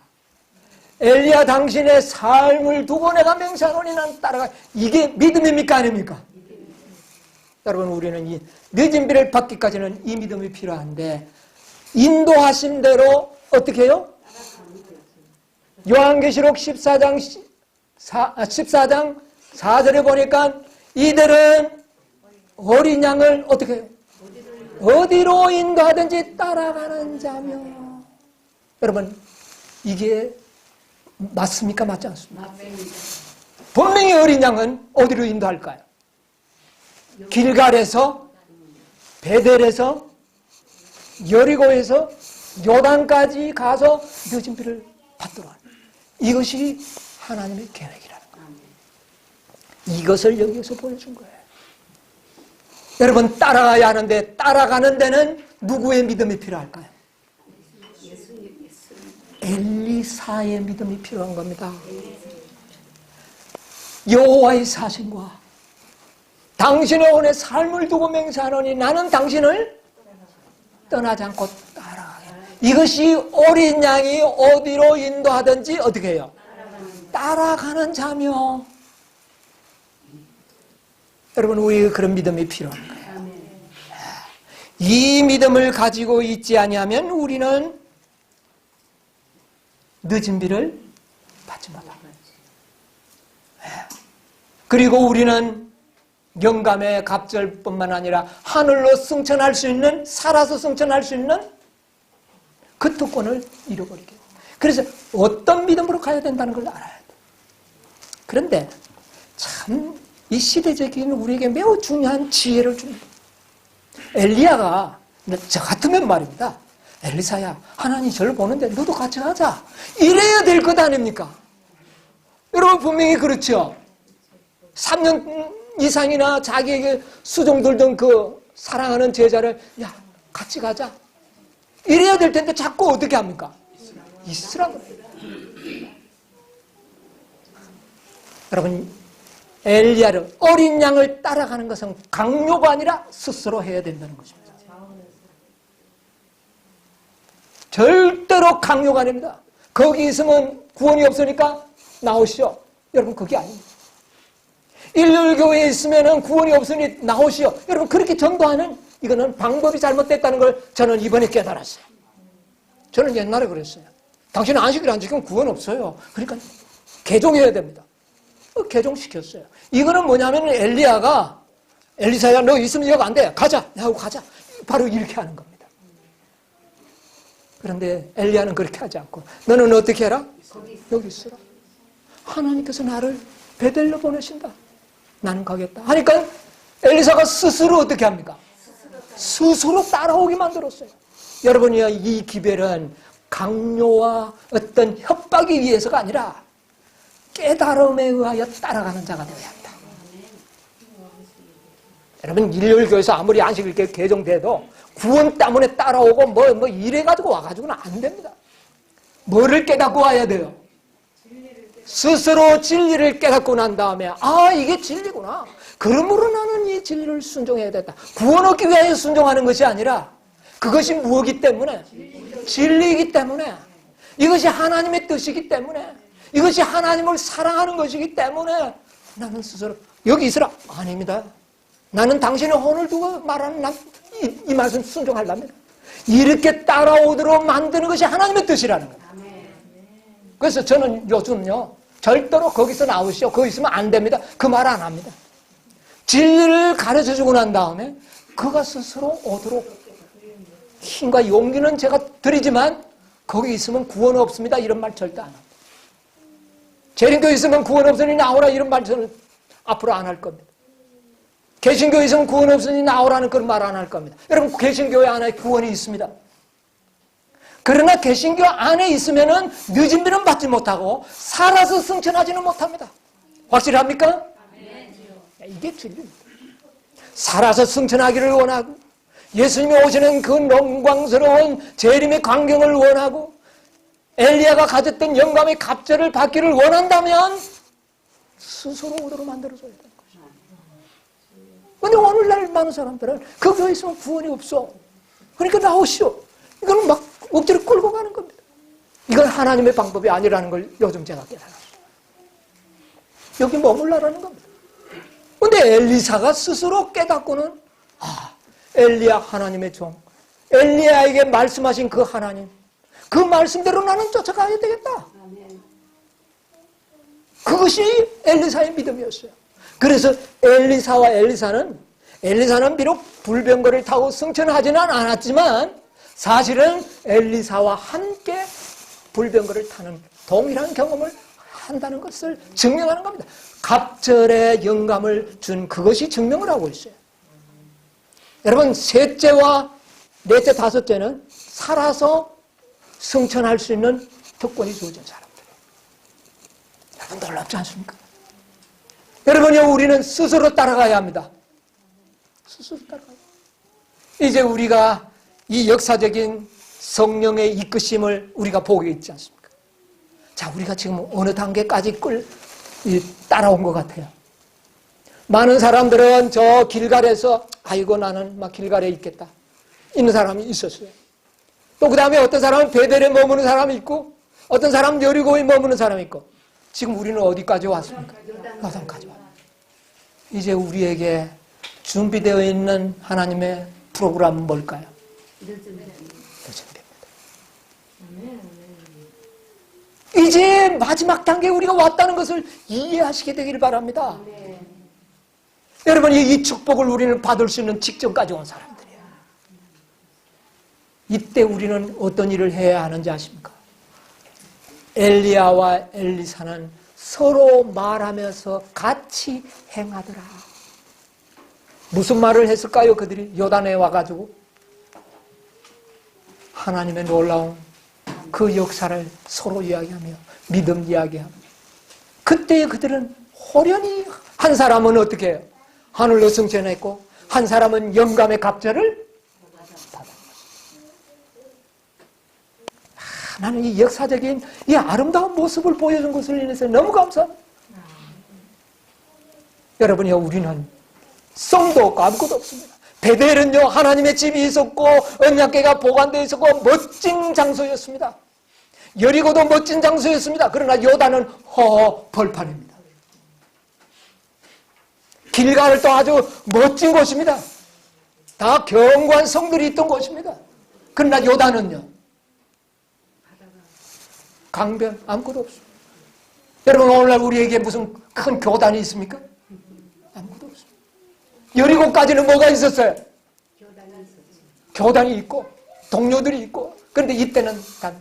엘리야 당신의 삶을 두고 내가 맹세하노니 난 따라가. 이게 믿음입니까 아닙니까? 여러분 우리는 이 늦은 비를 받기까지는 이 믿음이 필요한데 인도하신 대로 어떻게 해요? 요한계시록 14장 4절에 보니까 이들은 어린 양을 어떻게 해요? 어디로 인도하든지 따라가는 자며. 여러분 이게 맞습니까? 맞지 않습니까? 분명히 어린 양은 어디로 인도할까요? 길갈에서, 베델에서, 여리고에서 요단까지 가서 늦은 비를 받도록 하는 이것이 하나님의 계획이라는 거예요. 이것을 여기에서 보여준 거예요. 여러분 따라가야 하는데 따라가는 데는 누구의 믿음이 필요할까요? 엘리사의 믿음이 필요한 겁니다. 여호와의 사신과 당신의 오늘 삶을 두고 맹세하노니 나는 당신을 떠나지 않고 따라가게. 이것이 어린 양이 어디로 인도하든지 어떻게 해요? 따라가는 자며. 여러분 우리 그런 믿음이 필요한 거예요. 이 믿음을 가지고 있지 아니하면 우리는 늦은 비를 받지 못합니다. 그리고 우리는 영감의 갑절뿐만 아니라 하늘로 승천할 수 있는, 살아서 승천할 수 있는 그 특권을 잃어버리게 돼요. 그래서 어떤 믿음으로 가야 된다는 걸 알아야 돼요. 그런데 참 이 시대적인 우리에게 매우 중요한 지혜를 줍니다. 엘리야가 저 같으면 말입니다. 엘리사야, 하나님 저를 보는데 너도 같이 가자. 이래야 될 것 아닙니까? 여러분 분명히 그렇죠. 3년 이상이나 자기에게 수종 들던 그 사랑하는 제자를 야 같이 가자. 이래야 될 텐데 자꾸 어떻게 합니까? 있으라고 그래요. 여러분 엘리야를 어린 양을 따라가는 것은 강요가 아니라 스스로 해야 된다는 것입니다. 절대로 강요가 아닙니다. 거기 있으면 구원이 없으니까 나오시오. 여러분 그게 아닙니다. 일요일교회에 있으면 구원이 없으니 나오시오. 여러분 그렇게 전도하는 이거는 방법이 잘못됐다는 걸 저는 이번에 깨달았어요. 저는 옛날에 그랬어요. 당신은 안식일 안 지키면 구원 없어요. 그러니까 개종해야 됩니다. 개종시켰어요. 이거는 뭐냐면 엘리야가 엘리사야 너 있으면 여기 안 돼. 가자. 하고 가자. 바로 이렇게 하는 겁니다. 그런데 엘리야는 그렇게 하지 않고 너는 어떻게 해라? 여기 있으라. 하나님께서 나를 베델로 보내신다. 나는 가겠다. 하니까 엘리사가 스스로 어떻게 합니까? 스스로 따라오게 만들었어요. 여러분이 이 기별은 강요와 어떤 협박에 의해서가 아니라 깨달음에 의하여 따라가는 자가 되어야 합니다. 여러분 일요일교회에서 아무리 안식일 개종돼도 구원 때문에 따라오고 뭐 이래가지고 와가지고는 안 됩니다. 뭐를 깨닫고 와야 돼요? 스스로 진리를 깨닫고 난 다음에 아 이게 진리구나. 그러므로 나는 이 진리를 순종해야 된다. 구원 얻기 위하여 순종하는 것이 아니라 그것이 무엇이기 때문에? 진리이기 때문에 이것이 하나님의 뜻이기 때문에 이것이 하나님을 사랑하는 것이기 때문에 나는 스스로 여기 있으라. 아닙니다. 나는 당신의 혼을 두고 말하는 이 말씀 순종하려면 이렇게 따라오도록 만드는 것이 하나님의 뜻이라는 거예요. 그래서 저는 요즘요 절대로 거기서 나오시오. 거기 있으면 안 됩니다. 그 말 안 합니다. 진리를 가르쳐주고 난 다음에 그가 스스로 오도록 힘과 용기는 제가 드리지만 거기 있으면 구원 없습니다. 이런 말 절대 안 합니다. 재림교회 있으면 구원 없으니 나오라 이런 말 저는 앞으로 안 할 겁니다. 개신교회 있으면 구원 없으니 나오라는 그런 말 안 할 겁니다. 여러분 개신교회 안에 구원이 있습니다. 그러나 개신교 안에 있으면은 늦은 비는 받지 못하고 살아서 승천하지는 못합니다. 확실합니까? 이게 진리입니다. 살아서 승천하기를 원하고 예수님이 오시는 그 영광스러운 재림의 광경을 원하고 엘리야가 가졌던 영감의 갑절을 받기를 원한다면 스스로 오도록 만들어줘야 되는 것이죠. 그런데 오늘날 많은 사람들은 그 교회에 있으면 구원이 없어. 그러니까 나오시오. 이거는 막 억지로 끌고 가는 겁니다. 이건 하나님의 방법이 아니라는 걸 요즘 제가 깨달았어요. 여기 머물라라는 겁니다. 그런데 엘리사가 스스로 깨닫고는 엘리야 하나님의 종, 엘리야에게 말씀하신 그 하나님, 그 말씀대로 나는 쫓아가야 되겠다. 그것이 엘리사의 믿음이었어요. 그래서 엘리사와 엘리사는 비록 불병거를 타고 승천하지는 않았지만 사실은 엘리사와 함께 불병거를 타는 동일한 경험을 한다는 것을 증명하는 겁니다. 갑절의 영감을 준 그것이 증명을 하고 있어요. 여러분 셋째와 넷째, 다섯째는 살아서 승천할 수 있는 특권이 주어진 사람들이에요. 여러분 놀랍지 않습니까? 여러분요 우리는 스스로 따라가야 합니다. 스스로 따라가야 합니다. 이제 우리가 이 역사적인 성령의 이끄심을 우리가 보고 있지 않습니까? 자, 우리가 지금 어느 단계까지 따라온 것 같아요. 많은 사람들은 저 길갈에서 아이고 나는 막 길갈에 있겠다. 있는 사람이 있었어요. 또 그 다음에 어떤 사람은 베델에 머무는 사람이 있고 어떤 사람은 여리고에 머무는 사람이 있고 지금 우리는 어디까지 왔습니까? 요단까지 왔습니다. 이제 우리에게 준비되어 있는 하나님의 프로그램은 뭘까요? 이제 마지막 단계에 우리가 왔다는 것을 이해하시게 되기를 바랍니다. 여러분 이 축복을 우리는 받을 수 있는 직전까지 온 사람들이에요. 이때 우리는 어떤 일을 해야 하는지 아십니까? 엘리야와 엘리사는 서로 말하면서 같이 행하더라. 무슨 말을 했을까요? 그들이 요단에 와가지고 하나님의 놀라운 그 역사를 서로 이야기하며 믿음 이야기하며 그때 그들은 호련히 한 사람은 어떻게 해요? 하늘로 승천했고 한 사람은 영감의 갑절을 받았어요. 나는 이 역사적인 이 아름다운 모습을 보여준 것을 인해서 너무 감사합니다. 여러분이요 우리는 성도 없고 아무것도 없습니다. 베델은요 하나님의 집이 있었고 언약궤가 보관되어 있었고 멋진 장소였습니다. 여리고도 멋진 장소였습니다. 그러나 요단은 허허 벌판입니다. 길갈은 또 아주 멋진 곳입니다. 다 견고한 성들이 있던 곳입니다. 그러나 요단은요 강변 아무것도 없습니다. 여러분 오늘날 우리에게 무슨 큰 교단이 있습니까? 아무것도 없습니다. 여리고까지는 뭐가 있었어요? 교단이 있고 동료들이 있고 그런데 이때는 단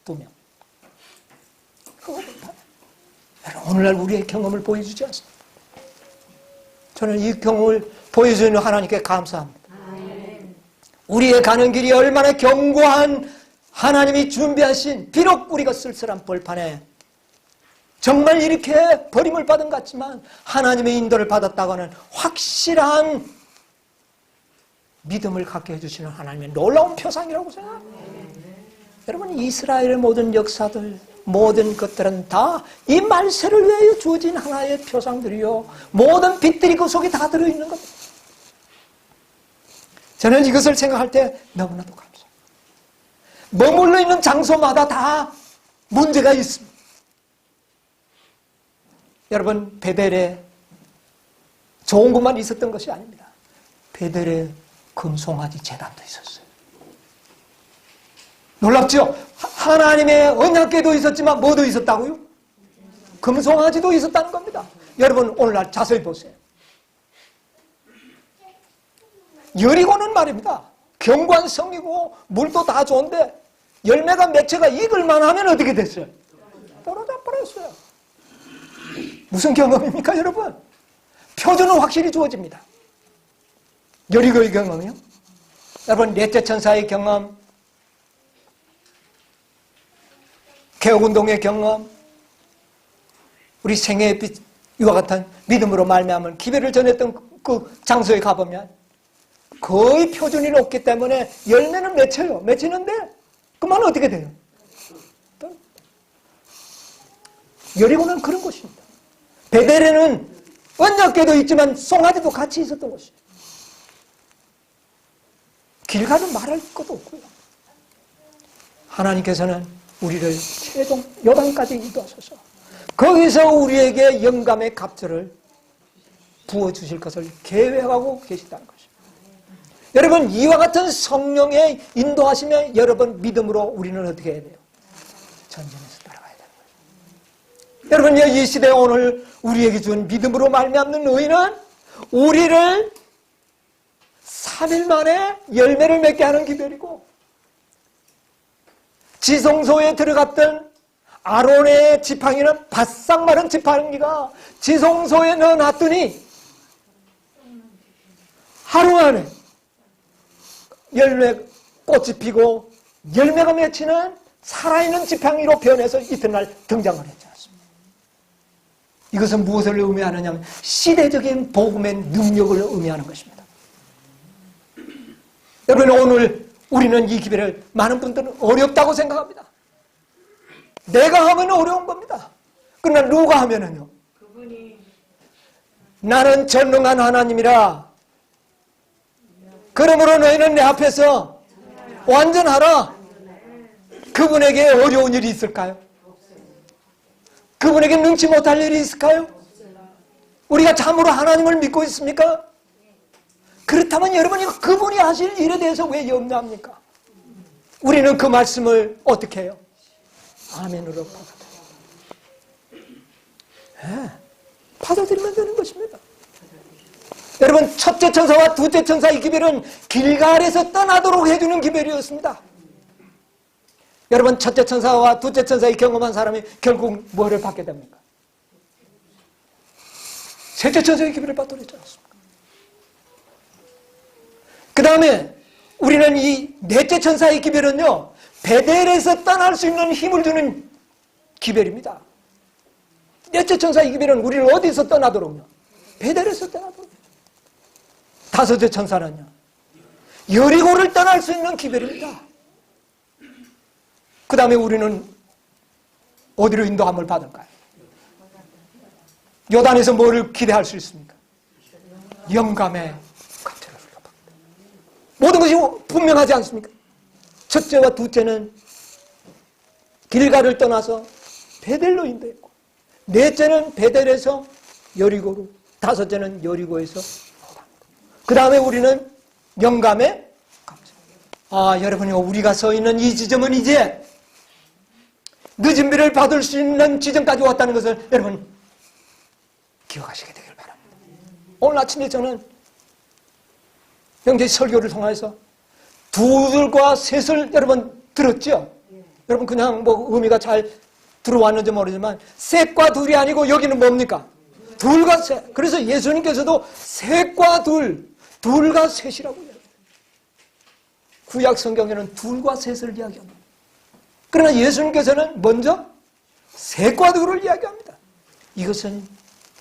2명. 여러분 오늘날 우리의 경험을 보여주지 않습니다. 저는 이 경험을 보여주는 하나님께 감사합니다. 우리의 가는 길이 얼마나 견고한 하나님이 준비하신 비록 우리가 쓸쓸한 벌판에 정말 이렇게 버림을 받은 것 같지만 하나님의 인도를 받았다고는 확실한 믿음을 갖게 해주시는 하나님의 놀라운 표상이라고 생각합니다. 여러분, 이스라엘의 모든 역사들, 모든 것들은 다 이 말세를 위하여 주어진 하나의 표상들이요, 모든 빛들이 그 속에 다 들어있는 겁니다. 저는 이것을 생각할 때 너무나도 감사합니다. 머물러 있는 장소마다 다 문제가 있습니다. 여러분, 베델에 좋은 것만 있었던 것이 아닙니다. 베델에 금송아지 제단도 있었어요. 놀랍죠? 하나님의 언약궤도 있었지만 뭐도 있었다고요? 금송아지도 있었다는 겁니다. 여러분, 오늘날 자세히 보세요. 여리고는 말입니다, 견고한 성이고 물도 다 좋은데 열매가 맺혀가 익을만 하면 어떻게 됐어요? 떨어져 버렸어요. 무슨 경험입니까, 여러분? 표준은 확실히 주어집니다. 여리고의 경험이요? 여러분, 넷째 천사의 경험, 개혁운동의 경험, 우리 생애의 빛, 이와 같은 믿음으로 말미암은 기별을 전했던 그 장소에 가보면 거의 표준이 높기 때문에 열매는 맺혀요. 맺히는데 그만 어떻게 돼요? 여리고는 그런 곳입니다. 베델에는 언약궤도 있지만 송아지도 같이 있었던 곳이에요. 길가는 말할 것도 없고요. 하나님께서는 우리를 최종 요단까지 인도하셔서 거기서 우리에게 영감의 갑절을 부어주실 것을 계획하고 계시다는 것입니다. 여러분, 이와 같은 성령의 인도하시면 여러분 믿음으로 우리는 어떻게 해야 돼요? 전진해서 따라가야 되는 거예요. 여러분, 이 시대 오늘 우리에게 준 믿음으로 말미암는 의는 우리를 3일 만에 열매를 맺게 하는 기별이고, 지성소에 들어갔던 아론의 지팡이는 바싹 마른 지팡이가 지성소에 넣어놨더니 하루 만에 열매 꽃이 피고 열매가 맺히는 살아있는 지팡이로 변해서 이튿날 등장을 했지 않습니까? 이것은 무엇을 의미하느냐 하면 시대적인 복음의 능력을 의미하는 것입니다. 여러분, 오늘 우리는 이 기회를 많은 분들은 어렵다고 생각합니다. 내가 하면 어려운 겁니다. 그러나 누가 하면은요? 나는 전능한 하나님이라, 그러므로 너희는 내 앞에서 완전하라. 그분에게 어려운 일이 있을까요? 그분에게 능치 못할 일이 있을까요? 우리가 참으로 하나님을 믿고 있습니까? 그렇다면 여러분이 그분이 하실 일에 대해서 왜 염려합니까? 우리는 그 말씀을 어떻게 해요? 아멘으로 받아들여요. 네, 받아들이면 되는 것입니다. 여러분, 첫째 천사와 둘째 천사의 기별은 길갈에서 떠나도록 해주는 기별이었습니다. 여러분, 첫째 천사와 둘째 천사의 경험한 사람이 결국 뭐를 받게 됩니까? 셋째 천사의 기별을 받도록 했지 않습니까? 그 다음에 우리는 이 넷째 천사의 기별은요, 베델에서 떠날 수 있는 힘을 주는 기별입니다. 넷째 천사의 기별은 우리를 어디서 떠나도록요? 베델에서 떠나도록. 다섯째 천사는요, 여리고를 떠날 수 있는 기별입니다. 그 다음에 우리는 어디로 인도함을 받을까요? 요단에서 뭐를 기대할 수 있습니까? 영감의 갑절을 우리가 받습니다. 모든 것이 분명하지 않습니까? 첫째와 둘째는 길갈을 떠나서 베델로 인도했고, 넷째는 베델에서 여리고로, 다섯째는 여리고에서 그 다음에 우리는 영감의 갑절. 여러분요, 우리가 서 있는 이 지점은 이제 늦은 비를 받을 수 있는 지점까지 왔다는 것을 여러분 기억하시게 되길 바랍니다. 오늘 아침에 저는 영제 설교를 통해서 둘과 셋을 여러분 들었죠? 여러분 그냥 뭐 의미가 잘 들어왔는지 모르지만 셋과 둘이 아니고 여기는 뭡니까? 둘과 셋. 그래서 예수님께서도 셋과 둘, 둘과 셋이라고 이야기해요. 구약 성경에는 둘과 셋을 이야기합니다. 그러나 예수님께서는 먼저 셋과 둘을 이야기합니다. 이것은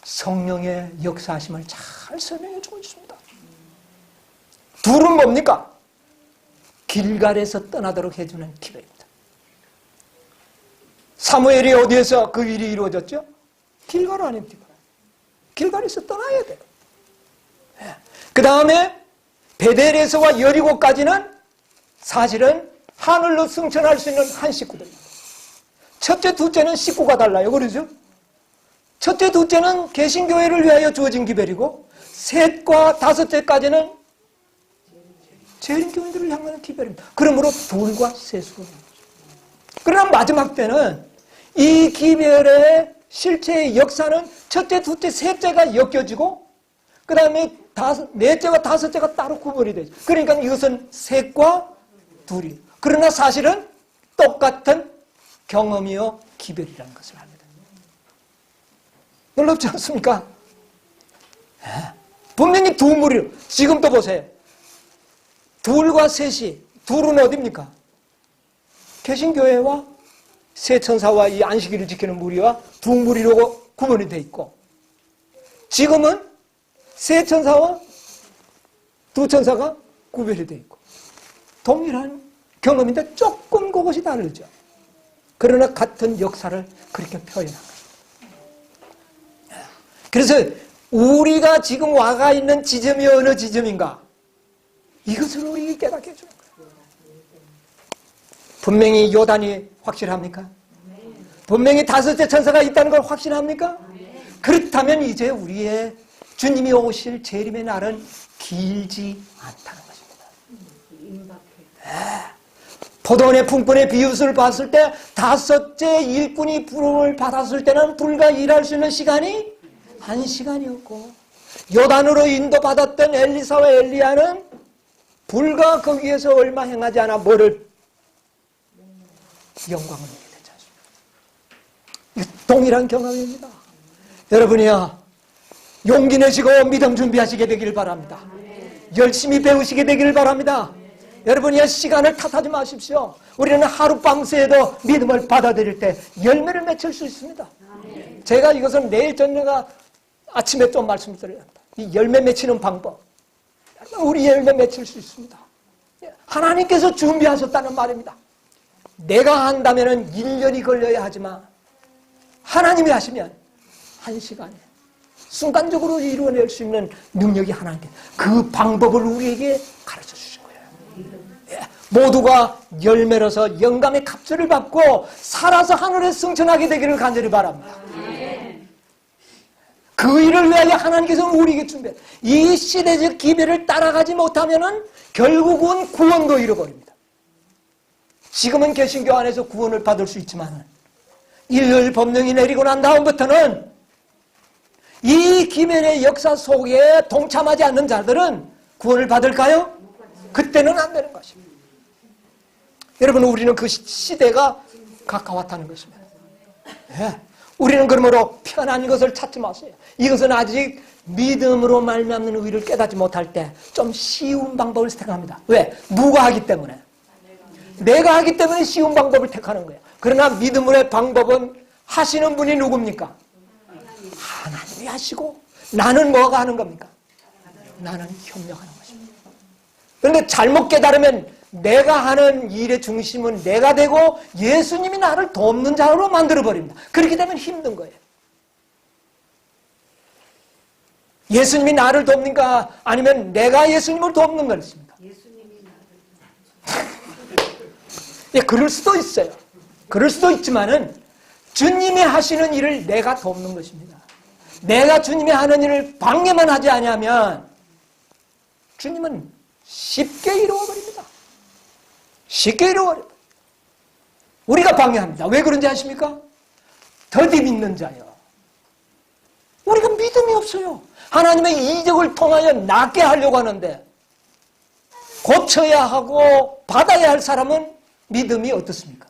성령의 역사하심을 잘 설명해 주고 있습니다. 둘은 뭡니까? 길갈에서 떠나도록 해주는 기회입니다. 사무엘이 어디에서 그 일이 이루어졌죠? 길갈 아닙니까? 길갈에서 떠나야 돼요. 그 다음에 베델에서와 여리고까지는 사실은 하늘로 승천할 수 있는 한 식구들입니다. 첫째, 둘째는 식구가 달라요. 그러죠? 첫째, 둘째는 개신교회를 위하여 주어진 기별이고, 셋과 다섯째까지는 재림교인들을 향하는 기별입니다. 그러므로 둘과 셋으로. 그러나 마지막 때는 이 기별의 실체의 역사는 첫째, 둘째, 셋째가 엮여지고, 그 다음에 넷째와 다섯째가 따로 구분이 되죠. 그러니까 이것은 셋과 둘이. 그러나 사실은 똑같은 경험이요 기별이라는 것을 합니다. 놀랍지 않습니까? 분명히 두 무리로. 지금 또 보세요. 둘과 셋이, 둘은 어디입니까? 개신교회와 세 천사와 이 안식일을 지키는 무리와 두 무리로 구분이 되어 있고, 지금은 세 천사와 두 천사가 구별이 되어 있고, 동일한 경험인데 조금 그것이 다르죠. 그러나 같은 역사를 그렇게 표현한 거예요. 그래서 우리가 지금 와가 있는 지점이 어느 지점인가? 이것을 우리에게 깨닫게 해주는 거예요. 분명히 요단이 확실합니까? 분명히 다섯째 천사가 있다는 걸 확신합니까? 그렇다면 이제 우리의 주님이 오실 재림의 날은 길지 않다는 것입니다. 포도원의 품꾼의 비웃을 봤을 때 다섯째 일꾼이 부름을 받았을 때는 불과 일할 수 있는 시간이 1시간이었고, 요단으로 인도받았던 엘리사와 엘리야는 불과 거기에서 얼마 행하지 않아 뭐를 영광을 누리게 되지 않습니까? 동일한 경험입니다. 여러분이요, 용기 내시고 믿음 준비하시게 되기를 바랍니다. 열심히 배우시게 되기를 바랍니다. 여러분이요, 시간을 탓하지 마십시오. 우리는 하룻밤새도 믿음을 받아들일 때 열매를 맺힐 수 있습니다. 제가 이것은 내일 저녁 아침에 좀 말씀드려야 합니다. 이 열매 맺히는 방법. 우리 열매 맺힐 수 있습니다. 하나님께서 준비하셨다는 말입니다. 내가 한다면 1년이 걸려야 하지만 하나님이 하시면 1시간에 순간적으로 이루어낼 수 있는 능력이 하나님께, 그 방법을 우리에게 가르쳐 주신 거예요. 모두가 열매로서 영감의 갑주를 받고 살아서 하늘에 승천하게 되기를 간절히 바랍니다. 그 일을 위하여 하나님께서는 우리에게 준비해. 이 시대적 기별을 따라가지 못하면은 결국은 구원도 잃어버립니다. 지금은 개신교 안에서 구원을 받을 수 있지만 일요일 법령이 내리고 난 다음부터는 이 기별의 역사 속에 동참하지 않는 자들은 구원을 받을까요? 그때는 안 되는 것입니다. 여러분, 우리는 그 시대가 가까웠다는 것입니다. 네. 우리는 그러므로 편한 것을 찾지 마세요. 이것은 아직 믿음으로 말미암는 의를 깨닫지 못할 때 좀 쉬운 방법을 택합니다. 왜? 누가 하기 때문에. 내가 하기 때문에 쉬운 방법을 택하는 거예요. 그러나 믿음의 방법은 하시는 분이 누굽니까? 하나님이 하시고 나는 뭐가 하는 겁니까? 나는 협력하는 것입니다. 그런데 잘못 깨달으면 내가 하는 일의 중심은 내가 되고 예수님이 나를 돕는 자로 만들어버립니다. 그렇게 되면 힘든 거예요. 예수님이 나를 돕는가 아니면 내가 예수님을 돕는 것입니까? 예, 그럴 수도 있어요. 그럴 수도 있지만은 주님이 하시는 일을 내가 돕는 것입니다. 내가 주님이 하는 일을 방해만 하지 않으면 주님은 쉽게 이루어버립니다. 쉽게 이루어버려요. 우리가 방해합니다. 왜 그런지 아십니까? 더디 믿는 자요. 우리가 믿음이 없어요. 하나님의 이적을 통하여 낫게 하려고 하는데 고쳐야 하고 받아야 할 사람은 믿음이 어떻습니까?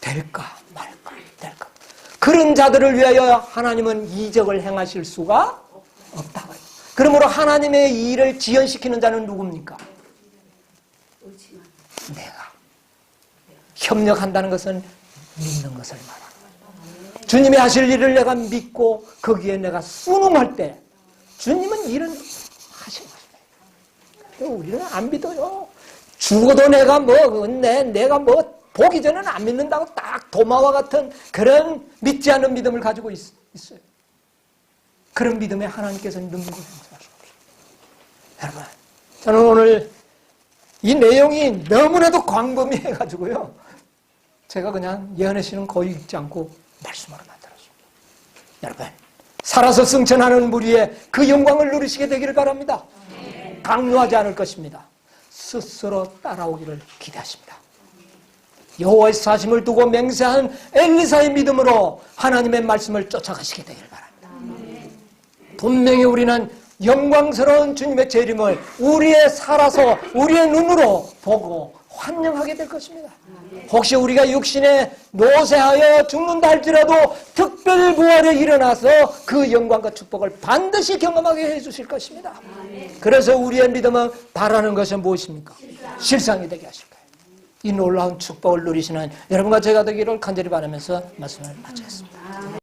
될까 말까 될까. 그런 자들을 위하여 하나님은 이적을 행하실 수가 없다고요. 그러므로 하나님의 일을 지연시키는 자는 누굽니까? 내가. 협력한다는 것은 믿는 것을 말하는 거예요. 주님이 하실 일을 내가 믿고 거기에 내가 순응할 때 주님은 일은 하신 것입니다. 우리는 안 믿어요. 죽어도 내가 뭐 보기 전에는 안 믿는다고 딱 도마와 같은 그런 믿지 않는 믿음을 가지고 있어요. 그런 믿음에 하나님께서는 능력을 행사할 수 없어요. 여러분, 저는 오늘 이 내용이 너무나도 광범위해가지고요. 제가 그냥 예언의 시는 거의 읽지 않고 말씀으로 만들었습니다. 여러분, 살아서 승천하는 무리의 그 영광을 누리시게 되기를 바랍니다. 강요하지 않을 것입니다. 스스로 따라오기를 기대하십니다. 여호와의 사심을 두고 맹세한 엘리사의 믿음으로 하나님의 말씀을 쫓아가시게 되기를 바랍니다. 분명히 우리는 영광스러운 주님의 재림을 우리의 살아서 우리의 눈으로 보고 환영하게 될 것입니다. 혹시 우리가 육신에 노쇠하여 죽는다 할지라도 특별 부활에 일어나서 그 영광과 축복을 반드시 경험하게 해주실 것입니다. 그래서 우리의 믿음은 바라는 것은 무엇입니까? 실상이 되게 하실 거예요. 이 놀라운 축복을 누리시는 여러분과 제가 되기를 간절히 바라면서 말씀을 마치겠습니다.